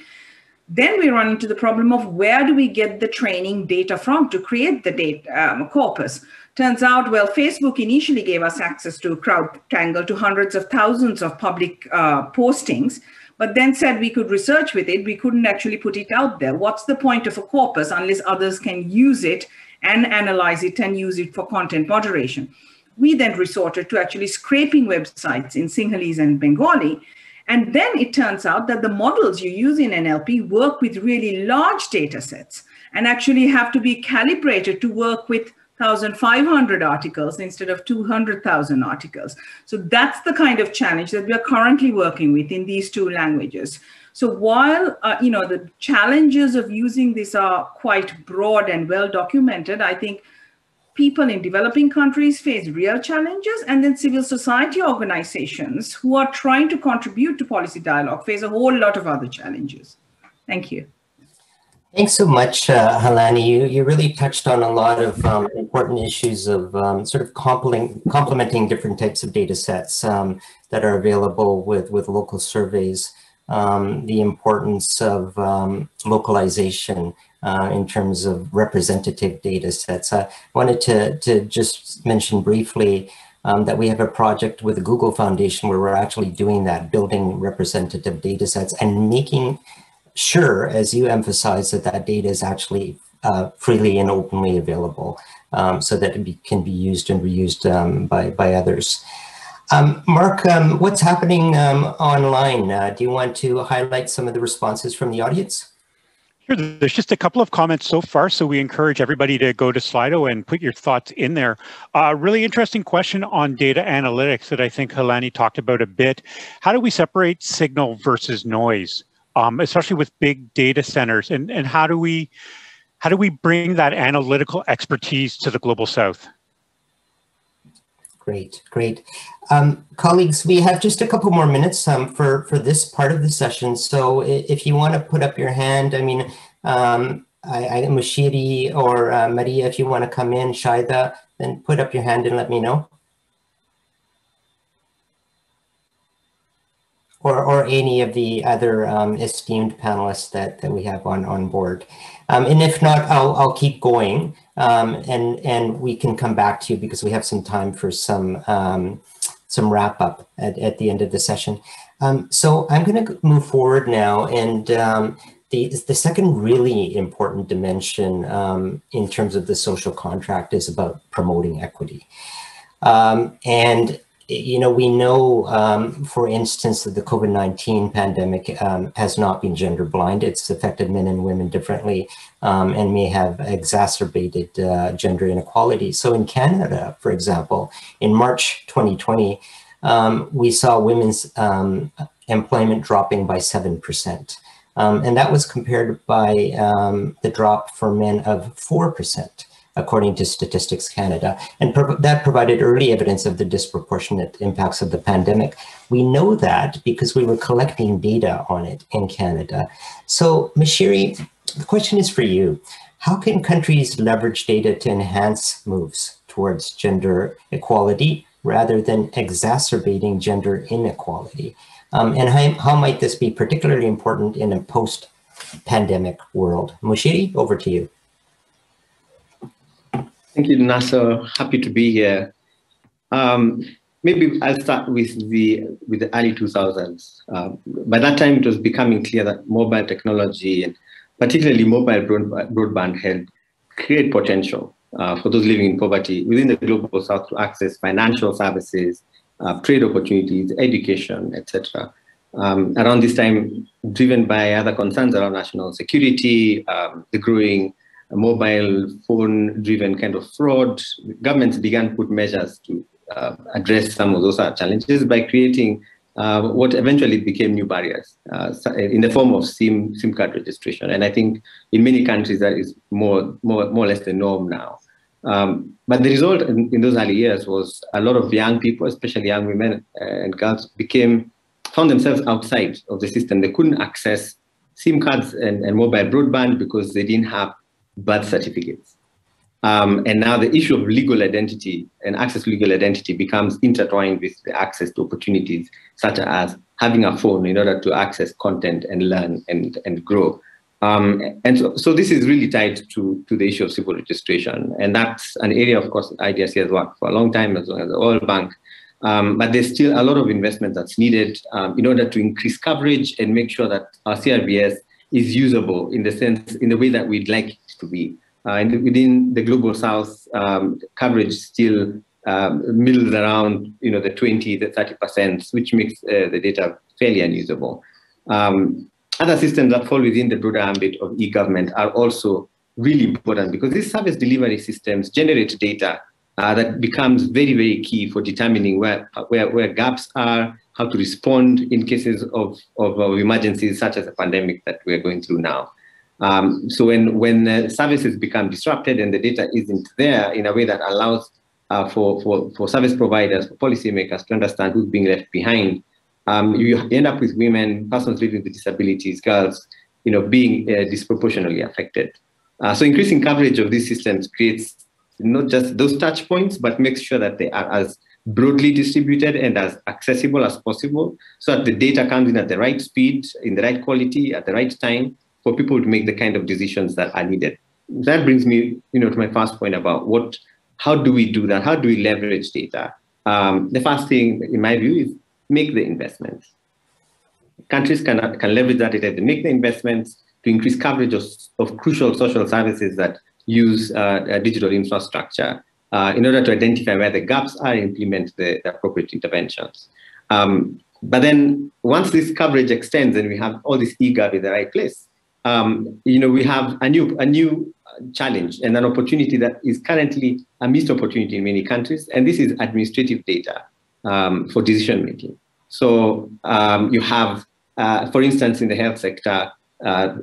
Speaker 15: Then we run into the problem of where do we get the training data from to create the data corpus. Turns out, well, Facebook initially gave us access to CrowdTangle, to hundreds of thousands of public postings, but then said we could research with it. We couldn't actually put it out there. What's the point of a corpus unless others can use it and analyze it and use it for content moderation? We then resorted to actually scraping websites in Sinhalese and Bengali. And then it turns out that the models you use in NLP work with really large data sets and actually have to be calibrated to work with 1,500 articles instead of 200,000 articles. So that's the kind of challenge that we are currently working with in these two languages. So while the challenges of using this are quite broad and well documented, I think people in developing countries face real challenges, and then civil society organizations who are trying to contribute to policy dialogue face a whole lot of other challenges. Thank you.
Speaker 14: Thanks so much, Halani. You really touched on a lot of important issues of sort of complementing different types of data sets that are available with local surveys, the importance of localization in terms of representative data sets. I wanted to just mention briefly that we have a project with the Google Foundation where we're actually doing that, building representative data sets and making sure, as you emphasize, that data is actually freely and openly available so that it can be used and reused by others. Mark, what's happening online? Do you want to highlight some of the responses from the audience?
Speaker 1: Sure. There's just a couple of comments so far, so we encourage everybody to go to Slido and put your thoughts in there. Really interesting question on data analytics that I think Halani talked about a bit. How do we separate signal versus noise, especially with big data centers, and how do we bring that analytical expertise to the Global South?
Speaker 14: Great. Colleagues, we have just a couple more minutes for this part of the session. So if you want to put up your hand, I mean, Mushiri or Maria, if you want to come in, Shaida, then put up your hand and let me know. Or any of the other esteemed panelists that we have on board. And if not, I'll keep going and we can come back to you because we have some time for some wrap up at the end of the session. So I'm going to move forward now, and the second really important dimension in terms of the social contract is about promoting equity. And we know, for instance, that the COVID-19 pandemic has not been gender blind. It's affected men and women differently and may have exacerbated gender inequality. So in Canada, for example, in March 2020, we saw women's employment dropping by 7%. And that was compared by the drop for men of 4%. According to Statistics Canada, and that provided early evidence of the disproportionate impacts of the pandemic. We know that because we were collecting data on it in Canada. So, Mushiri, the question is for you. how can countries leverage data to enhance moves towards gender equality rather than exacerbating gender inequality? And how might this be particularly important in a post-pandemic world? Mushiri, over to you.
Speaker 16: Thank you, Nasser. Happy to be here. Maybe I'll start with the early 2000s. By that time, it was becoming clear that mobile technology and particularly mobile broadband helped create potential for those living in poverty within the global south to access financial services, trade opportunities, education, etc. Around this time, driven by other concerns around national security, the growing mobile phone-driven kind of fraud, governments began to put measures to address some of those challenges by creating what eventually became new barriers in the form of SIM card registration. And I think in many countries that is more or less the norm now. But the result in those early years was a lot of young people, especially young women and girls, found themselves outside of the system. They couldn't access SIM cards and mobile broadband because they didn't have birth certificates. And now the issue of legal identity and access to legal identity becomes intertwined with the access to opportunities, such as having a phone in order to access content and learn and grow. And so this is really tied to the issue of civil registration. And that's an area, of course, IDRC has worked for a long time, as well as the World Bank. But there's still a lot of investment that's needed in order to increase coverage and make sure that our CRBS is usable in the way that we'd like it to be. And within the global south, coverage still middles around the 20 to 30%, which makes the data fairly unusable. Other systems that fall within the broader ambit of e-government are also really important because these service delivery systems generate data that becomes very, very key for determining where gaps are, how to respond in cases of emergencies such as a pandemic that we're going through now. So when services become disrupted and the data isn't there in a way that allows for service providers, for policymakers to understand who's being left behind, you end up with women, persons living with disabilities, girls, being disproportionately affected. So increasing coverage of these systems creates not just those touch points, but makes sure that they are as broadly distributed and as accessible as possible, so that the data comes in at the right speed, in the right quality, at the right time, for people to make the kind of decisions that are needed. That brings me, to my first point about how do we do that? How do we leverage data? The first thing, in my view, is make the investments. Countries can leverage that data to make the investments to increase coverage of crucial social services that use digital infrastructure in order to identify where the gaps are and implement the appropriate interventions. But then once this coverage extends and we have all this e-gov in the right place, we have a new challenge and an opportunity that is currently a missed opportunity in many countries, and this is administrative data for decision making. So you have, for instance, in the health sector,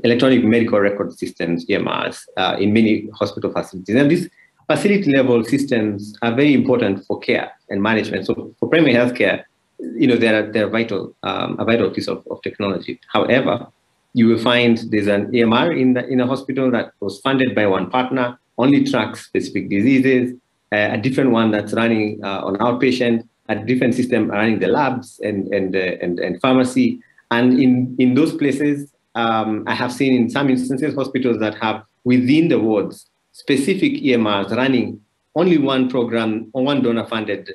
Speaker 16: electronic medical record systems, EMRs, in many hospital facilities. And these facility level systems are very important for care and management. So for primary healthcare, they're a vital piece of technology. However, you will find there's an EMR in a hospital that was funded by one partner, only tracks specific diseases, a different one that's running on outpatient, a different system running the labs and pharmacy. And in those places, I have seen in some instances hospitals that have within the wards specific EMRs running only one program or one donor-funded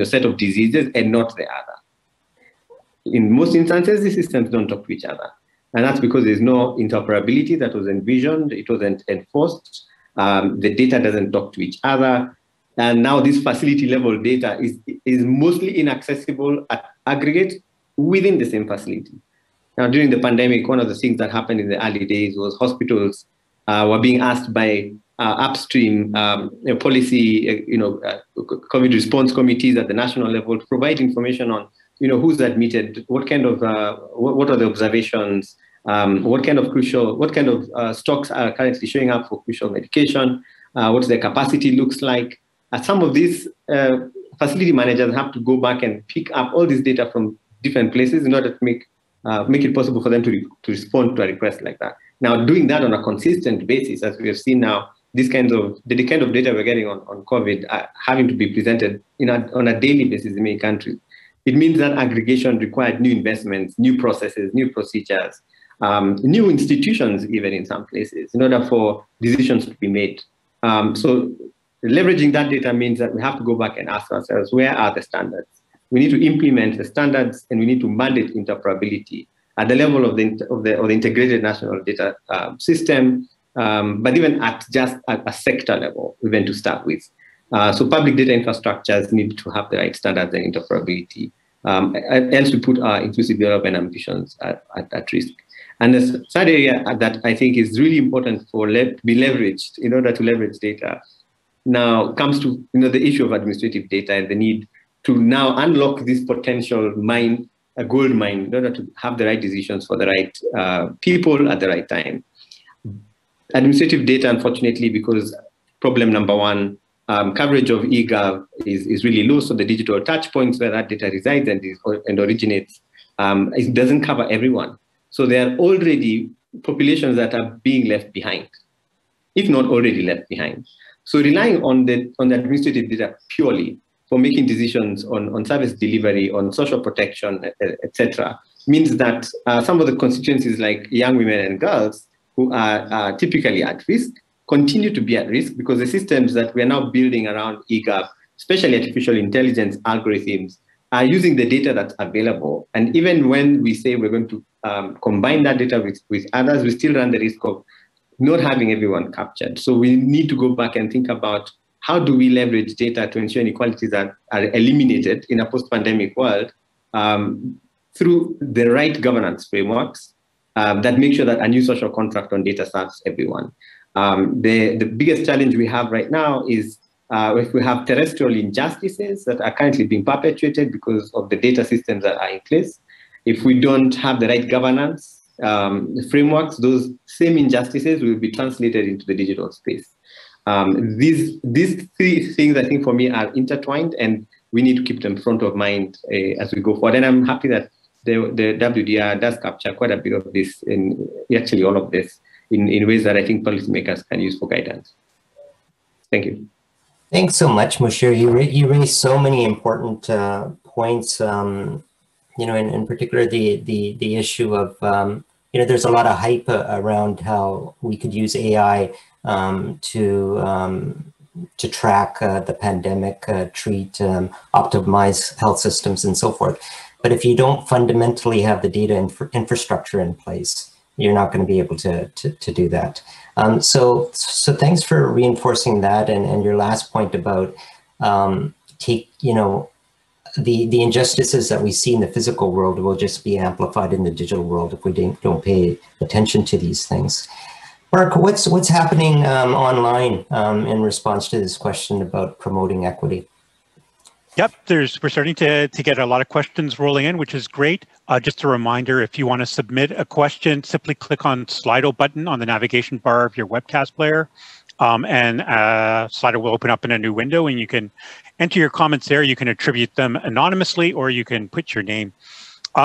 Speaker 16: set of diseases and not the other. In most instances, these systems don't talk to each other. And that's because there's no interoperability that was envisioned. It wasn't enforced. The data doesn't talk to each other. And now this facility level data is mostly inaccessible at aggregate within the same facility. Now, during the pandemic, one of the things that happened in the early days was hospitals were being asked by upstream policy, COVID response committees at the national level to provide information on, who's admitted, what kind of, what are the observations, what kind of stocks are currently showing up for crucial medication, what their capacity looks like. Some of these facility managers have to go back and pick up all this data from different places in order to make it possible for them to respond to a request like that. Now, doing that on a consistent basis, as we have seen now, the kind of data we're getting on COVID are having to be presented on a daily basis in many countries. It means that aggregation required new investments, new processes, new procedures, new institutions, even in some places, in order for decisions to be made. So leveraging that data means that we have to go back and ask ourselves, where are the standards? We need to implement the standards, and we need to mandate interoperability at the level of the integrated national data system, but even at just a sector level, even to start with. So public data infrastructures need to have the right standards and interoperability, else we put our inclusive development ambitions at risk. And the third area that I think is really important for to be leveraged in order to leverage data now comes to the issue of administrative data and the need to now unlock this potential mine, a gold mine, in order to have the right decisions for the right people at the right time. Administrative data, unfortunately, because problem number one, coverage of eGov is really low, so the digital touch points where that data resides and originates, it doesn't cover everyone. So there are already populations that are being left behind, if not already left behind. So relying on the administrative data purely for making decisions on service delivery, on social protection, etc., means that some of the constituencies like young women and girls who are typically at risk continue to be at risk because the systems that we are now building around eGov, especially artificial intelligence algorithms, are using the data that's available. And even when we say we're going to combine that data with others, we still run the risk of not having everyone captured. So we need to go back and think about how do we leverage data to ensure inequalities are eliminated in a post-pandemic world through the right governance frameworks that make sure that a new social contract on data serves everyone. The biggest challenge we have right now is if we have terrestrial injustices that are currently being perpetuated because of the data systems that are in place. If we don't have the right governance frameworks, those same injustices will be translated into the digital space. These three things, I think, for me, are intertwined, and we need to keep them front of mind as we go forward. And I'm happy that the WDR does capture quite a bit of this, and actually all of this, in ways that I think policymakers can use for guidance. Thank you.
Speaker 14: Thanks so much, Mushir. You raised so many important points. In particular, the issue of there's a lot of hype around how we could use AI to track the pandemic, treat, optimize health systems, and so forth. But if you don't fundamentally have the data infrastructure in place, you're not going to be able to do that. So thanks for reinforcing that, and your last point about the injustices that we see in the physical world will just be amplified in the digital world if we don't pay attention to these things. Mark, what's happening online in response to this question about promoting equity?
Speaker 1: Yep, we're starting to get a lot of questions rolling in, which is great. Just a reminder, if you want to submit a question, simply click on Slido button on the navigation bar of your webcast player, and Slido will open up in a new window, and you can enter your comments there. You can attribute them anonymously, or you can put your name.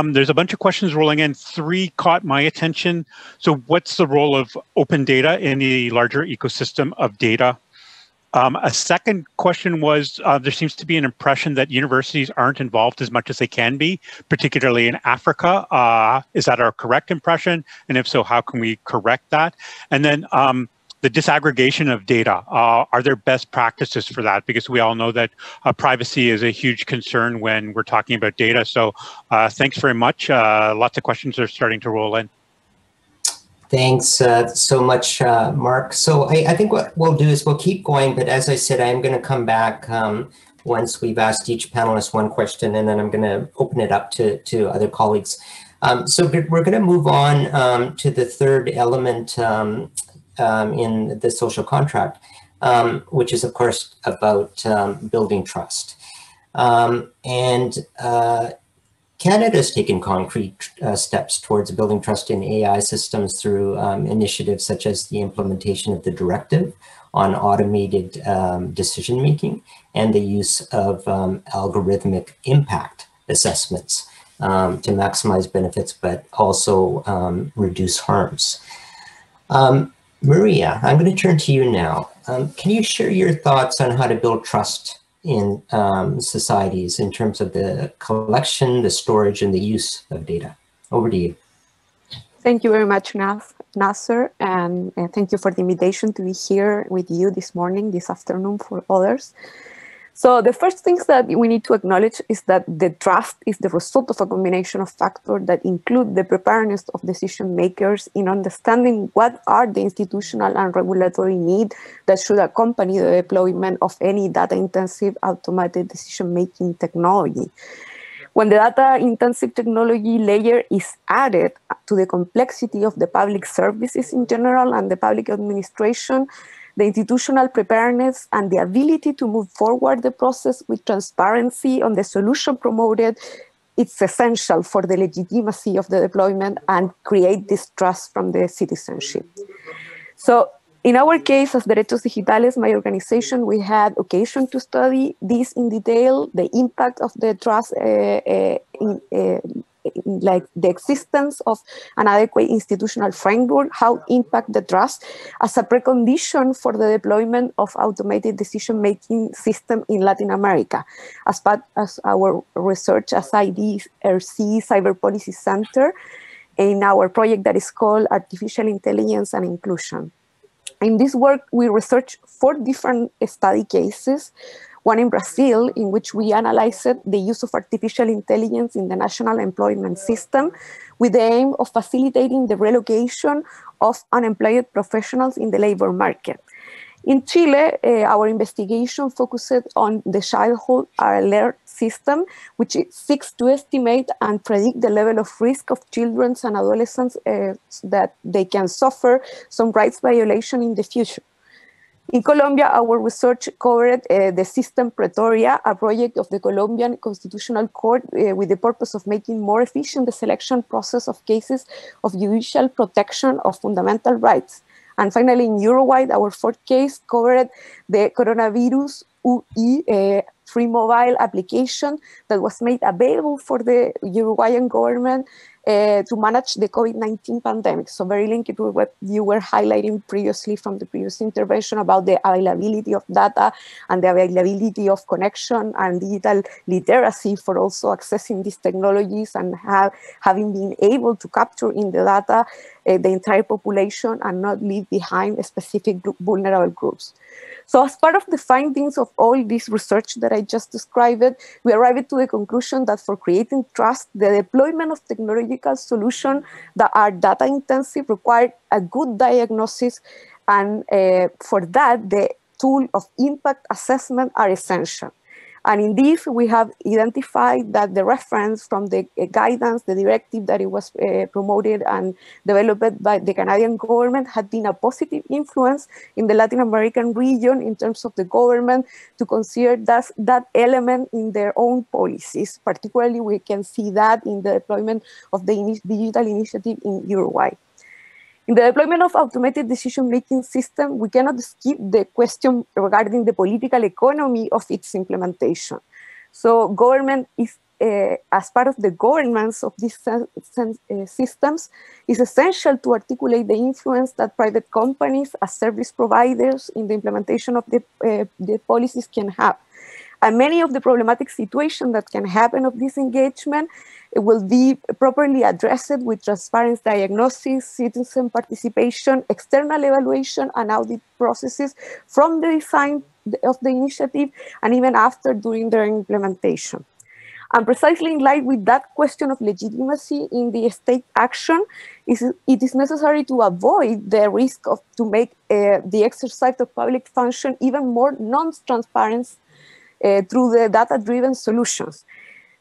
Speaker 1: There's a bunch of questions rolling in. 3 caught my attention. So what's the role of open data in the larger ecosystem of data? A second question was, there seems to be an impression that universities aren't involved as much as they can be, particularly in Africa. Is that our correct impression? And if so, how can we correct that? And then the disaggregation of data, are there best practices for that? Because we all know that privacy is a huge concern when we're talking about data. So thanks very much. Lots of questions are starting to roll in.
Speaker 14: Thanks so much, Mark. So I think what we'll do is we'll keep going, but as I said, I'm going to come back once we've asked each panelist one question, and then I'm going to open it up to other colleagues. So we're going to move on to the third element in the social contract, which is, of course, about building trust. Canada has taken concrete steps towards building trust in AI systems through initiatives such as the implementation of the directive on automated decision-making and the use of algorithmic impact assessments to maximize benefits, but also reduce harms. Maria, I'm going to turn to you now. Can you share your thoughts on how to build trust in societies in terms of the collection, the storage, and the use of data? Over to you.
Speaker 17: Thank you very much, Nasser, and thank you for the invitation to be here with you this morning, this afternoon for others. So the first things that we need to acknowledge is that the trust is the result of a combination of factors that include the preparedness of decision makers in understanding what are the institutional and regulatory needs that should accompany the deployment of any data-intensive automated decision-making technology. When the data-intensive technology layer is added to the complexity of the public services in general and the public administration, the institutional preparedness and the ability to move forward the process with transparency on the solution promoted, it's essential for the legitimacy of the deployment and create this trust from the citizenship. So in our case, as Derechos Digitales, my organization, we had occasion to study this in detail, the impact of the trust, like the existence of an adequate institutional framework, how impact the trust as a precondition for the deployment of automated decision-making system in Latin America, as part of our research as IDRC Cyber Policy Center in our project that is called Artificial Intelligence and Inclusion. In this work, we researched 4 different study cases, one in Brazil, in which we analyzed the use of artificial intelligence in the national employment system with the aim of facilitating the relocation of unemployed professionals in the labor market. In Chile, our investigation focused on the childhood alert system, which seeks to estimate and predict the level of risk of children and adolescents that they can suffer some rights violation in the future. In Colombia, our research covered the system Pretoria, a project of the Colombian Constitutional Court with the purpose of making more efficient the selection process of cases of judicial protection of fundamental rights. And finally, in Uruguay, our 4th case covered the coronavirus UI free mobile application that was made available for the Uruguayan government to manage the COVID-19 pandemic. So very linked to what you were highlighting previously from the previous intervention about the availability of data and the availability of connection and digital literacy for also accessing these technologies and having been able to capture in the data the entire population and not leave behind specific vulnerable groups. So as part of the findings of all this research that I just described, we arrived to the conclusion that for creating trust, the deployment of technological solutions that are data intensive require a good diagnosis, and for that, the tool of impact assessment are essential. And in this, we have identified that the reference from the guidance, the directive that it was promoted and developed by the Canadian government had been a positive influence in the Latin American region in terms of the government to consider that element in their own policies. Particularly, we can see that in the deployment of the digital initiative in Uruguay. In the deployment of automated decision-making system, we cannot skip the question regarding the political economy of its implementation. So government is, as part of the governance of these systems, is essential to articulate the influence that private companies as service providers in the implementation of the policies can have. And many of the problematic situations that can happen of this engagement will be properly addressed with transparent diagnosis, citizen participation, external evaluation, and audit processes from the design of the initiative and even after during their implementation. And precisely in line with that question of legitimacy in the state action, it is necessary to avoid the risk of to make the exercise of public function even more non-transparent through the data-driven solutions.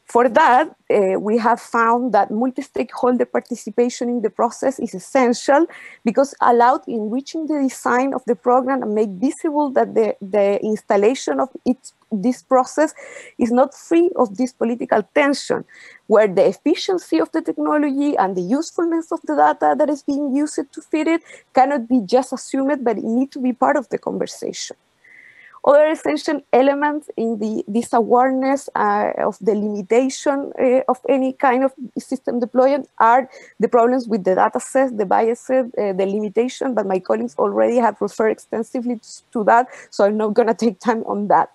Speaker 17: For that, we have found that multi-stakeholder participation in the process is essential because allowed enriching the design of the program and make visible that the installation of this process is not free of this political tension, where the efficiency of the technology and the usefulness of the data that is being used to feed it cannot be just assumed, but it needs to be part of the conversation. Other essential elements in this awareness of the limitation of any kind of system deployment are the problems with the data set, the biases, the limitation, but my colleagues already have referred extensively to that, so I'm not gonna take time on that.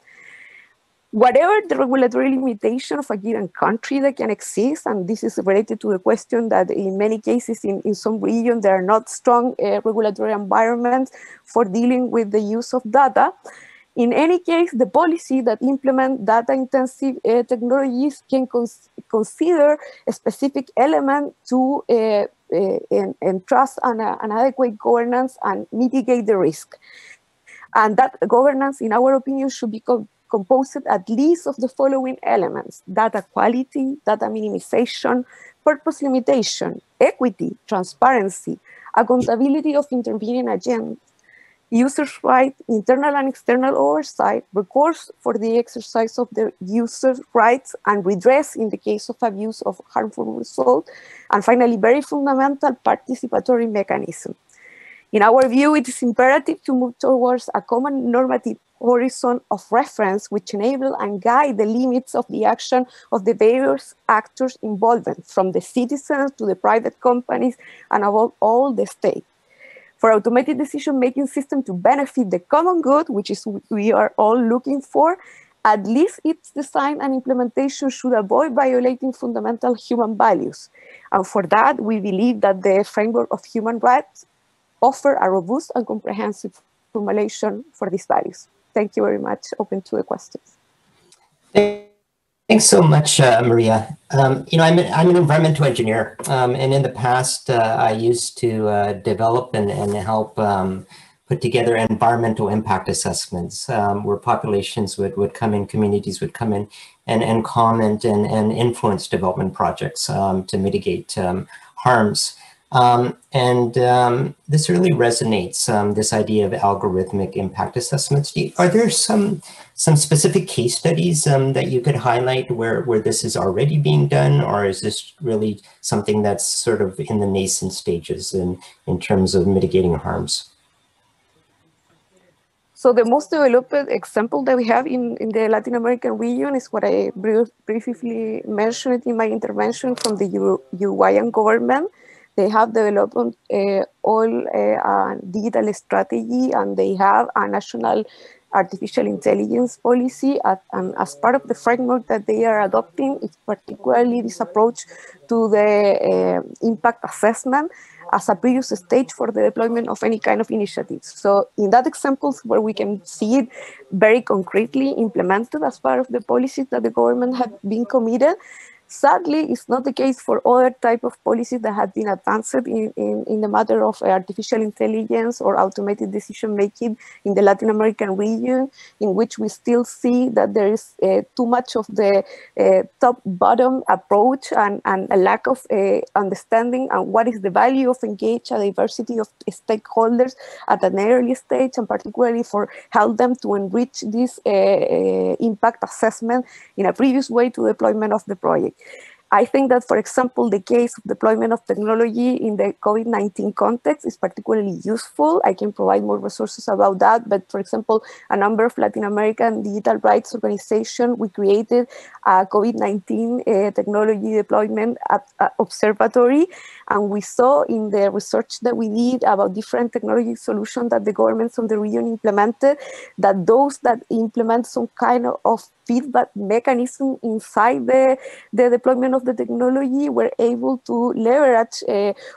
Speaker 17: Whatever the regulatory limitation of a given country that can exist, and this is related to the question that in many cases in some regions there are not strong regulatory environments for dealing with the use of data. In any case, the policy that implement data-intensive technologies can consider a specific element to entrust an adequate governance and mitigate the risk. And that governance, in our opinion, should be composed at least of the following elements: data quality, data minimization, purpose limitation, equity, transparency, accountability of intervening agents, users' rights, internal and external oversight, recourse for the exercise of the users' rights, and redress in the case of abuse of harmful result, and finally, very fundamental, participatory mechanism. In our view, it is imperative to move towards a common normative horizon of reference which enable and guide the limits of the action of the various actors involved, from the citizens to the private companies and above all the state. For automated decision-making system to benefit the common good, which is what we are all looking for, at least its design and implementation should avoid violating fundamental human values. And for that, we believe that the framework of human rights offer a robust and comprehensive formulation for these values. Thank you very much. Open to the questions.
Speaker 14: Thanks so much, Maria. You know, I'm an environmental engineer, and in the past, I used to develop and help put together environmental impact assessments where populations would come in, communities would come in and comment and influence development projects to mitigate harms. This really resonates, this idea of algorithmic impact assessments. Are there some specific case studies that you could highlight where this is already being done, or is this really something that's sort of in the nascent stages in terms of mitigating harms?
Speaker 17: So the most developed example that we have in the Latin American region is what I briefly mentioned in my intervention from the Uruguayan government. They have developed a digital strategy, and they have a national artificial intelligence policy. And as part of the framework that they are adopting, it's particularly this approach to the impact assessment as a previous stage for the deployment of any kind of initiatives. So in that example, where we can see it very concretely implemented as part of the policies that the government had been committed. Sadly, it's not the case for other type of policies that have been advanced in the matter of artificial intelligence or automated decision-making in the Latin American region, in which we still see that there is too much of the top-bottom approach and a lack of understanding on what is the value of engage a diversity of stakeholders at an early stage, and particularly for help them to enrich this impact assessment in a previous way to deployment of the project. I think that, for example, the case of deployment of technology in the COVID-19 context is particularly useful. I can provide more resources about that, but for example, a number of Latin American digital rights organizations, we created a COVID-19 technology deployment observatory, and we saw in the research that we did about different technology solutions that the governments of the region implemented, that those that implement some kind of feedback mechanism inside the deployment of the technology were able to leverage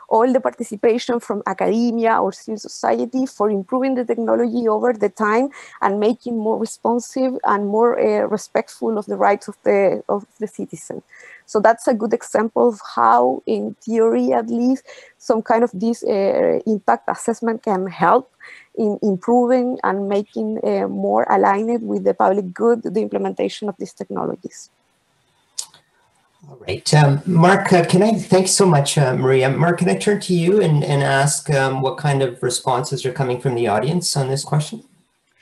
Speaker 17: all the participation from academia or civil society for improving the technology over the time and making more responsive and more respectful of the rights of the citizen. So that's a good example of how, in theory at least, some kind of this impact assessment can help in improving and making more aligned with the public good the implementation of these technologies.
Speaker 14: All right, Mark, thanks so much, Maria. Mark, can I turn to you and ask what kind of responses are coming from the audience on this question?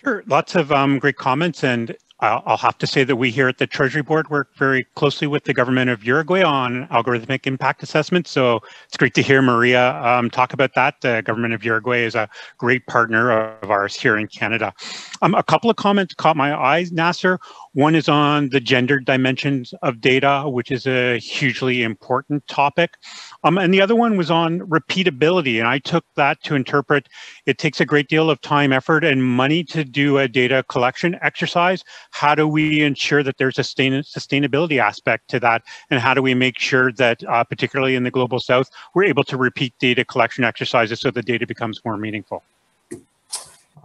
Speaker 1: Sure, lots of great comments, and I'll have to say that we here at the Treasury Board work very closely with the government of Uruguay on algorithmic impact assessment. So it's great to hear Maria talk about that. The government of Uruguay is a great partner of ours here in Canada. A couple of comments caught my eyes, Nasser. One is on the gender dimensions of data, which is a hugely important topic. And the other one was on repeatability. And I took that to interpret it takes a great deal of time, effort, and money to do a data collection exercise. How do we ensure that there's a sustainability aspect to that? And how do we make sure that, particularly in the Global South, we're able to repeat data collection exercises so the data becomes more meaningful?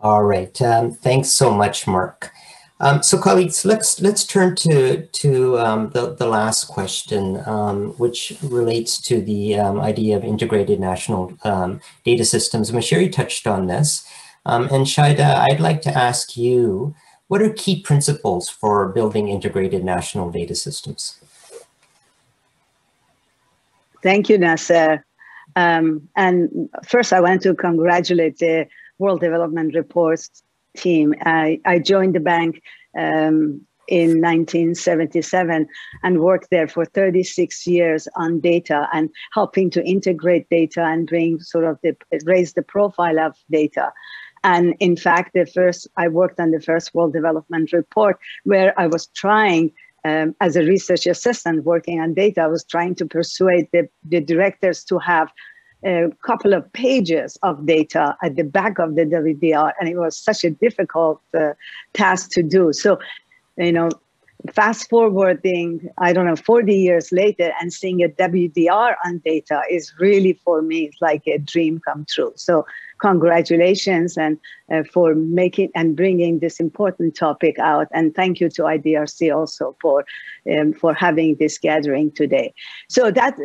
Speaker 14: All right. Thanks so much, Mark. So colleagues, let's turn to the last question, which relates to the idea of integrated national data systems. Mashiri touched on this. And Shaida, I'd like to ask you, what are key principles for building integrated national data systems?
Speaker 18: Thank you, Nasser. And first, I want to congratulate the World Development Reports team. I joined the bank in 1977 and worked there for 36 years on data and helping to integrate data and bring raise the profile of data. And in fact, I worked on the first World Development Report where I was trying, as a research assistant working on data, I was trying to persuade the directors to have a couple of pages of data at the back of the WDR, and it was such a difficult task to do. So, fast forwarding, 40 years later and seeing a WDR on data is really, for me, it's like a dream come true. So congratulations and for making and bringing this important topic out. And thank you to IDRC also for having this gathering today. So that's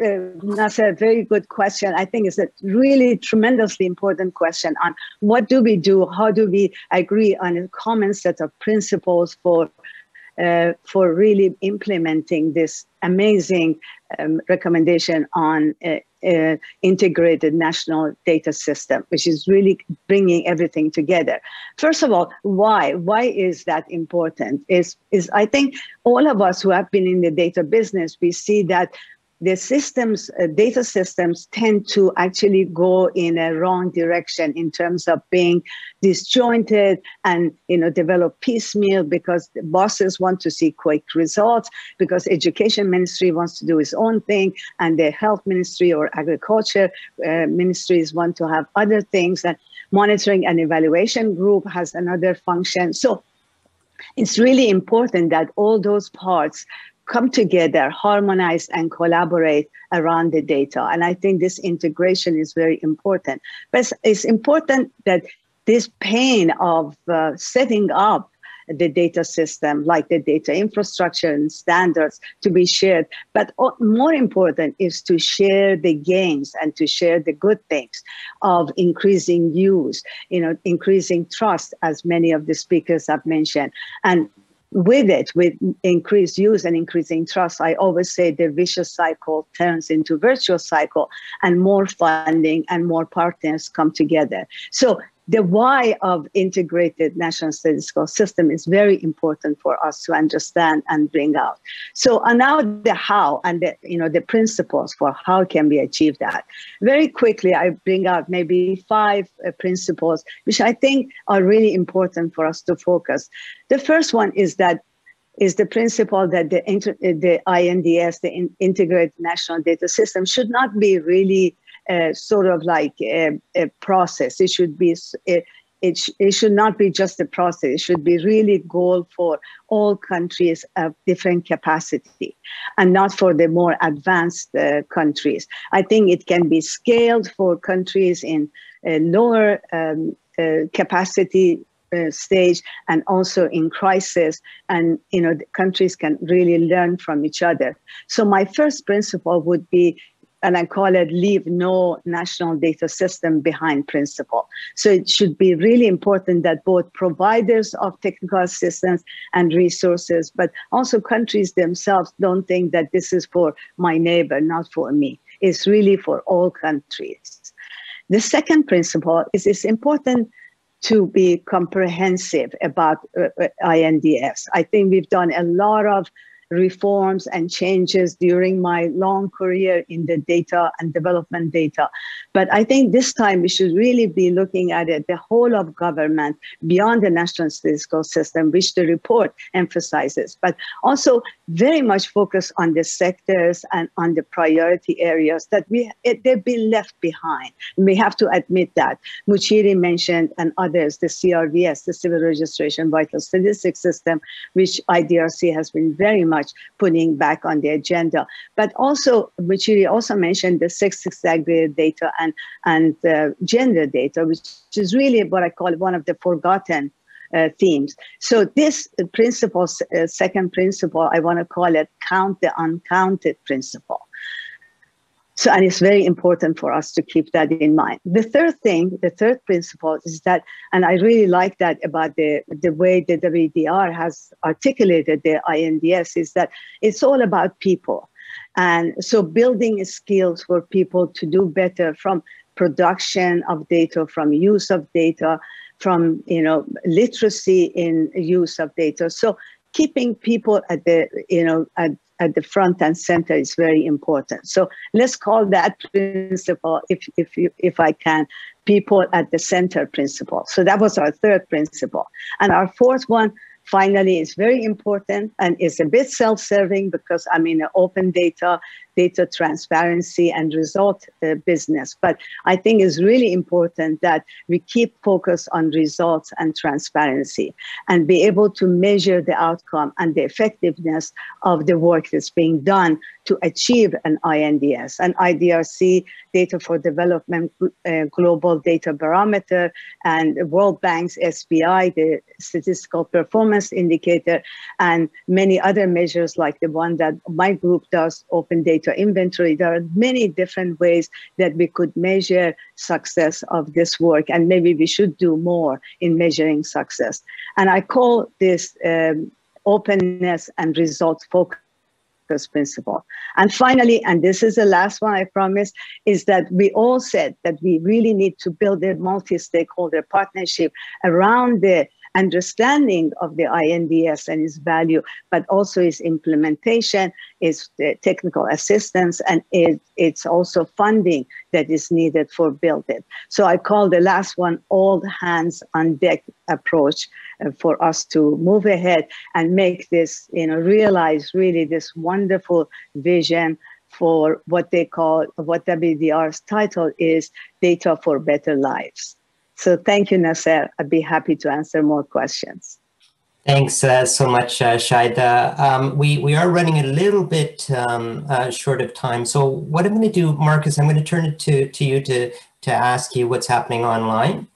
Speaker 18: a very good question. I think it's a really tremendously important question on what do we do? How do we agree on a common set of principles for really implementing this amazing recommendation on integrated national data system, which is really bringing everything together. First of all, why? Why is that important? Is I think all of us who have been in the data business, we see that the systems, data systems tend to actually go in a wrong direction in terms of being disjointed and develop piecemeal because the bosses want to see quick results, because education ministry wants to do its own thing, and the health ministry or agriculture ministries want to have other things, and monitoring and evaluation group has another function. So it's really important that all those parts come together, harmonize, and collaborate around the data. And I think this integration is very important. But it's important that this pain of setting up the data system, like the data infrastructure and standards, to be shared. But more important is to share the gains and to share the good things of increasing use, increasing trust, as many of the speakers have mentioned. And with increased use and increasing trust, I always say the vicious cycle turns into virtuous cycle, and more funding and more partners come together. So the why of integrated national statistical system is very important for us to understand and bring out. So now the how and the principles for how can we achieve that. Very quickly, I bring out maybe 5 principles, which I think are really important for us to focus. The first one is the principle that the INDS, the Integrated National Data System, should not be really sort of like a process. It should be. It should not be just a process. It should be really goal for all countries of different capacity, and not for the more advanced countries. I think it can be scaled for countries in lower capacity stage, and also in crisis, and the countries can really learn from each other. So my first principle would be, and I call it leave no national data system behind principle. So it should be really important that both providers of technical assistance and resources, but also countries themselves, don't think that this is for my neighbor, not for me. It's really for all countries. The second principle is it's important to be comprehensive about INDS. I think we've done a lot of reforms and changes during my long career in the data and development data. But I think this time we should really be looking at it, the whole of government beyond the national statistical system, which the report emphasizes, but also very much focus on the sectors and on the priority areas that they've been left behind. And we have to admit that. Muchiri mentioned, and others, the CRVS, the Civil Registration Vital Statistics System, which IDRC has been very much putting back on the agenda. But also, Muchiri also mentioned the sex disaggregated data and gender data, which is really what I call one of the forgotten themes. So this principle, second principle, I want to call it count the uncounted principle. So, and it's very important for us to keep that in mind. The third thing, the third principle is that, and I really like that about the way the WDR has articulated the INDS, is that it's all about people. And so building skills for people to do better from production of data, from use of data, from literacy in use of data. So keeping people at the at the front and center is very important. So let's call that principle, if I can, people at the center principle. So that was our third principle. And our fourth one, finally, is very important and is a bit self-serving because I'm in open data transparency and result business. But I think it's really important that we keep focus on results and transparency and be able to measure the outcome and the effectiveness of the work that's being done to achieve an INDS, an IDRC, Data for Development Global Data Barometer, and World Bank's SPI, the Statistical Performance Indicator, and many other measures like the one that my group does, Open Data Inventory. There are many different ways that we could measure success of this work, and maybe we should do more in measuring success. And I call this openness and results focus principle. And finally, and this is the last one I promise, is that we all said that we really need to build a multi-stakeholder partnership around the understanding of the INDS and its value, but also its implementation, its technical assistance, and it's also funding that is needed for build it. So I call the last one all hands on deck approach for us to move ahead and make this, realize really this wonderful vision for what they call, what WDR's title is, Data for Better Lives. So thank you, Nasser. I'd be happy to answer more questions.
Speaker 14: Thanks so much, Shahida. We are running a little bit short of time. So what I'm going to do, Marcus, I'm going to turn it to you to ask you what's happening online.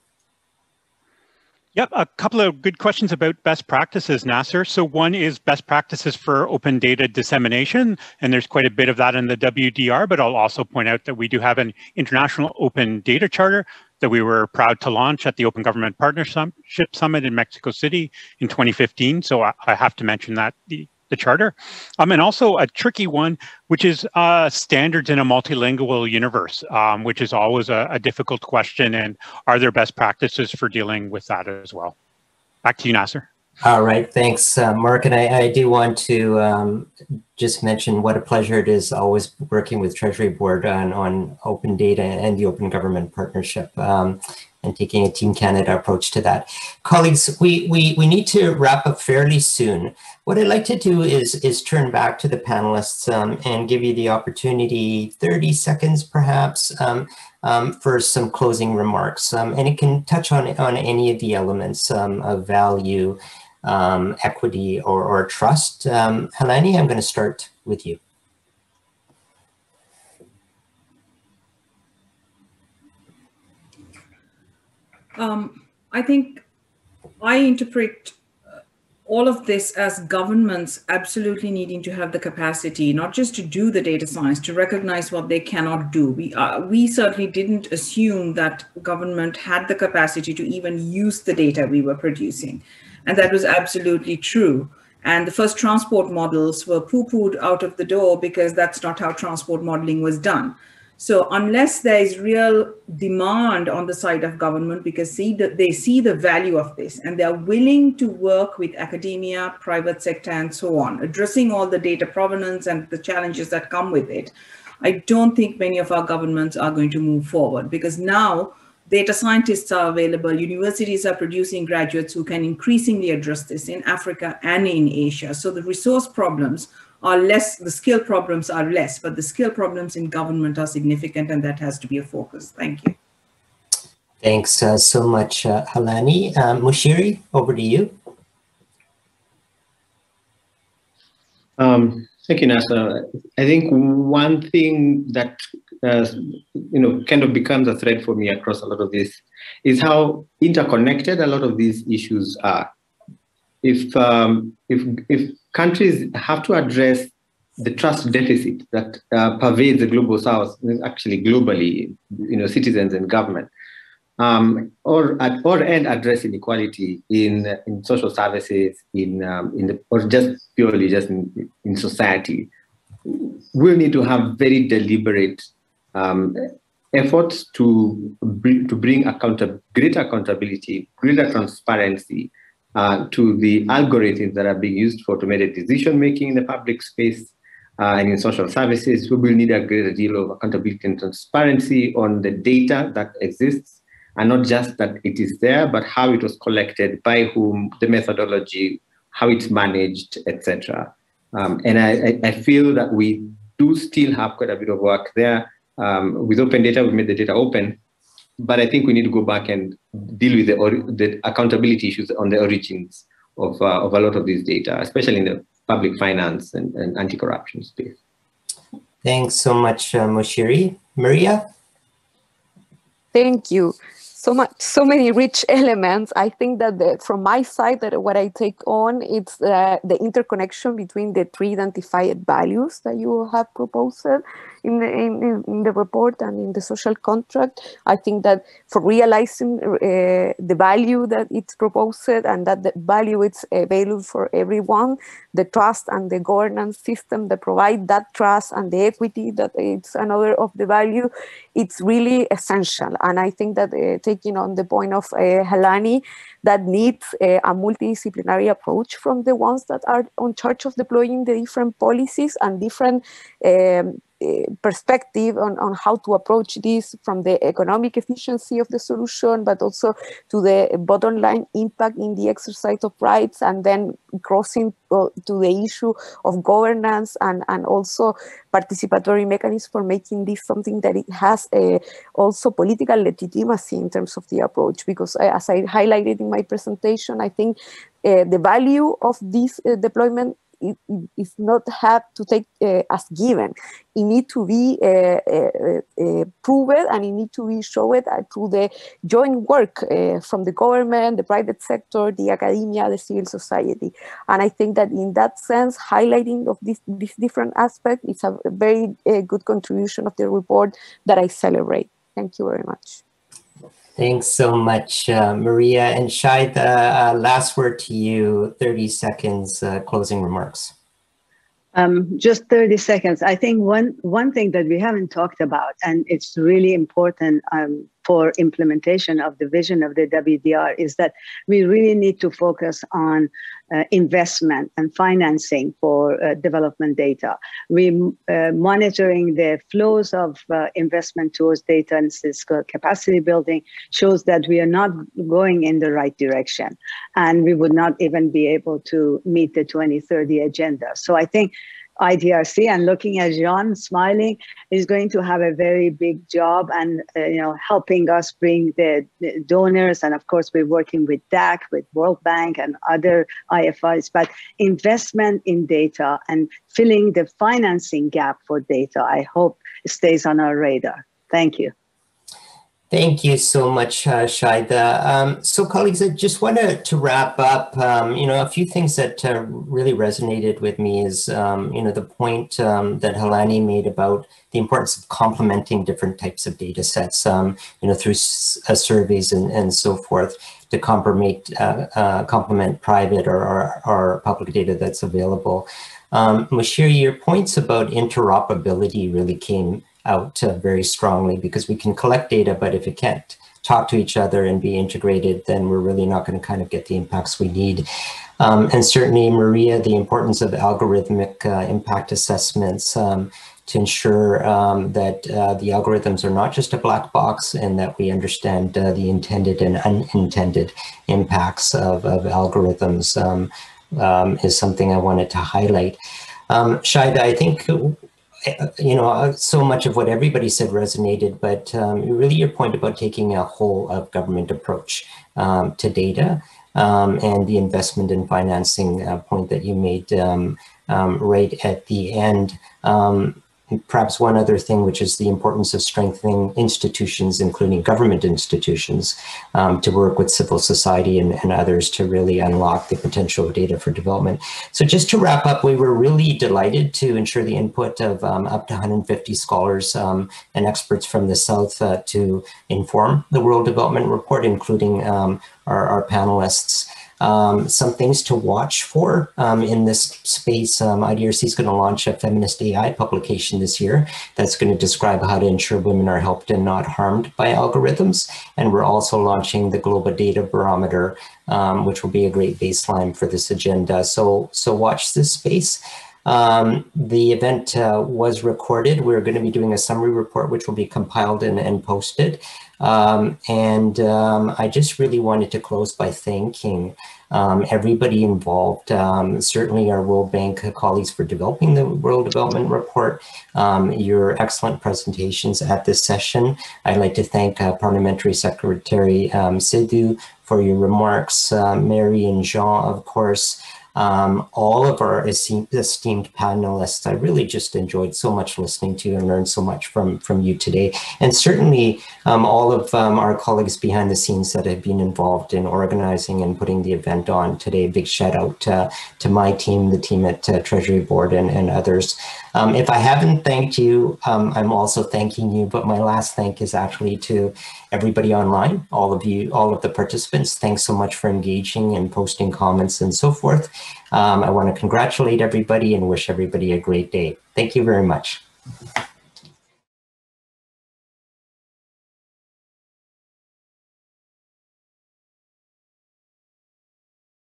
Speaker 1: Yep, a couple of good questions about best practices, Nasser. So one is best practices for open data dissemination, and there's quite a bit of that in the WDR, but I'll also point out that we do have an international open data charter that we were proud to launch at the Open Government Partnership Summit in Mexico City in 2015. So I have to mention that, the charter. And also a tricky one, which is standards in a multilingual universe, which is always a difficult question. And are there best practices for dealing with that as well? Back to you, Nasser.
Speaker 14: All right, thanks, Mark. And I do want to just mention what a pleasure it is always working with Treasury Board on open data and the Open Government Partnership and taking a Team Canada approach to that. Colleagues, we need to wrap up fairly soon. What I'd like to do is turn back to the panelists and give you the opportunity, 30 seconds perhaps, for some closing remarks. And it can touch on any of the elements of value, equity, or trust. Helene, I'm going to start with you.
Speaker 15: I think I interpret all of this as governments absolutely needing to have the capacity, not just to do the data science, to recognize what they cannot do. We certainly didn't assume that government had the capacity to even use the data we were producing. And that was absolutely true. And the first transport models were poo-pooed out of the door because that's not how transport modeling was done. So unless there is real demand on the side of government, because they see the value of this and they are willing to work with academia, private sector, and so on, addressing all the data provenance and the challenges that come with it, I don't think many of our governments are going to move forward, because now data scientists are available. Universities are producing graduates who can increasingly address this in Africa and in Asia. So the resource problems are less, the skill problems are less, but the skill problems in government are significant, and that has to be a focus. Thank you.
Speaker 14: Thanks so much, Halani. Mushiri, over to you.
Speaker 16: Thank you, Nasa. I think one thing that kind of becomes a thread for me across a lot of this is how interconnected a lot of these issues are. If countries have to address the trust deficit that pervades the global south, actually globally, citizens and government, or address inequality in social services, or just purely in society, we'll need to have very deliberate efforts to bring greater accountability, greater transparency to the algorithms that are being used for automated decision making in the public space and in social services. We will need a greater deal of accountability and transparency on the data that exists, and not just that it is there, but how it was collected, by whom, the methodology, how it's managed, etc. And I feel that we do still have quite a bit of work there. With open data, we made the data open, but I think we need to go back and deal with the accountability issues on the origins of a lot of this data, especially in the public finance and anti-corruption space.
Speaker 14: Thanks so much, Mushiri. Maria?
Speaker 17: Thank you. So many rich elements. I think that from my side, that what I take on, it's the interconnection between the three identified values that you have proposed in the report and in the social contract. I think that for realizing the value that it's proposed and that the value is available for everyone, the trust and the governance system that provide that trust and the equity that it's another of the value, it's really essential. And I think that taking on the point of Halani, that needs a multidisciplinary approach from the ones that are in charge of deploying the different policies and different perspective on how to approach this, from the economic efficiency of the solution, but also to the bottom line impact in the exercise of rights, and then crossing to the issue of governance and also participatory mechanisms for making this something that it has also political legitimacy in terms of the approach. Because as I highlighted in my presentation, I think the value of this deployment is not have to take as given. It need to be proven, and it need to be shown through the joint work from the government, the private sector, the academia, the civil society. And I think that in that sense, highlighting of this different aspect is a very good contribution of the report that I celebrate. Thank you very much.
Speaker 14: Thanks so much, Maria. And Shai, the last word to you, 30 seconds, closing remarks.
Speaker 18: Just 30 seconds. I think one thing that we haven't talked about, and it's really important for implementation of the vision of the WDR, is that we really need to focus on investment and financing for development data. Monitoring the flows of investment towards data and capacity building shows that we are not going in the right direction, and we would not even be able to meet the 2030 agenda. So I think IDRC, and looking at Jean smiling, is going to have a very big job, and helping us bring the donors, and of course we're working with DAC, with World Bank and other IFIs, but investment in data and filling the financing gap for data, I hope stays on our radar. Thank you.
Speaker 14: Thank you so much, Shaida. So colleagues, I just wanted to wrap up, a few things that really resonated with me is, the point that Halani made about the importance of complementing different types of data sets, through surveys and so forth to complement private or public data that's available. Mushiri, your points about interoperability really came out very strongly, because we can collect data, but if it can't talk to each other and be integrated, then we're really not going to kind of get the impacts we need. And certainly, Maria, the importance of algorithmic impact assessments to ensure that the algorithms are not just a black box, and that we understand the intended and unintended impacts of algorithms is something I wanted to highlight. Shaida, I think, you know, so much of what everybody said resonated, but really your point about taking a whole of government approach to data and the investment and financing point that you made right at the end. Perhaps one other thing, which is the importance of strengthening institutions, including government institutions, to work with civil society and others to really unlock the potential of data for development. So just to wrap up, we were really delighted to ensure the input of up to 150 scholars and experts from the South to inform the World Development Report, including our panelists. Some things to watch for in this space. IDRC is going to launch a feminist AI publication this year that's going to describe how to ensure women are helped and not harmed by algorithms. And we're also launching the Global Data Barometer, which will be a great baseline for this agenda. So watch this space. The event was recorded. We're going to be doing a summary report, which will be compiled and posted. I just really wanted to close by thanking everybody involved, certainly our World Bank colleagues for developing the World Development Report, your excellent presentations at this session. I'd like to thank Parliamentary Secretary Sidhu for your remarks, Mary and Jean, of course. All of our esteemed panelists. I really just enjoyed so much listening to you and learned so much from you today. And certainly all of our colleagues behind the scenes that have been involved in organizing and putting the event on today. Big shout out to my team, the team at Treasury Board and others. If I haven't thanked you, I'm also thanking you, but my last thank is actually to everybody online, all of you, all of the participants. Thanks so much for engaging and posting comments and so forth. I want to congratulate everybody and wish everybody a great day. Thank you very much.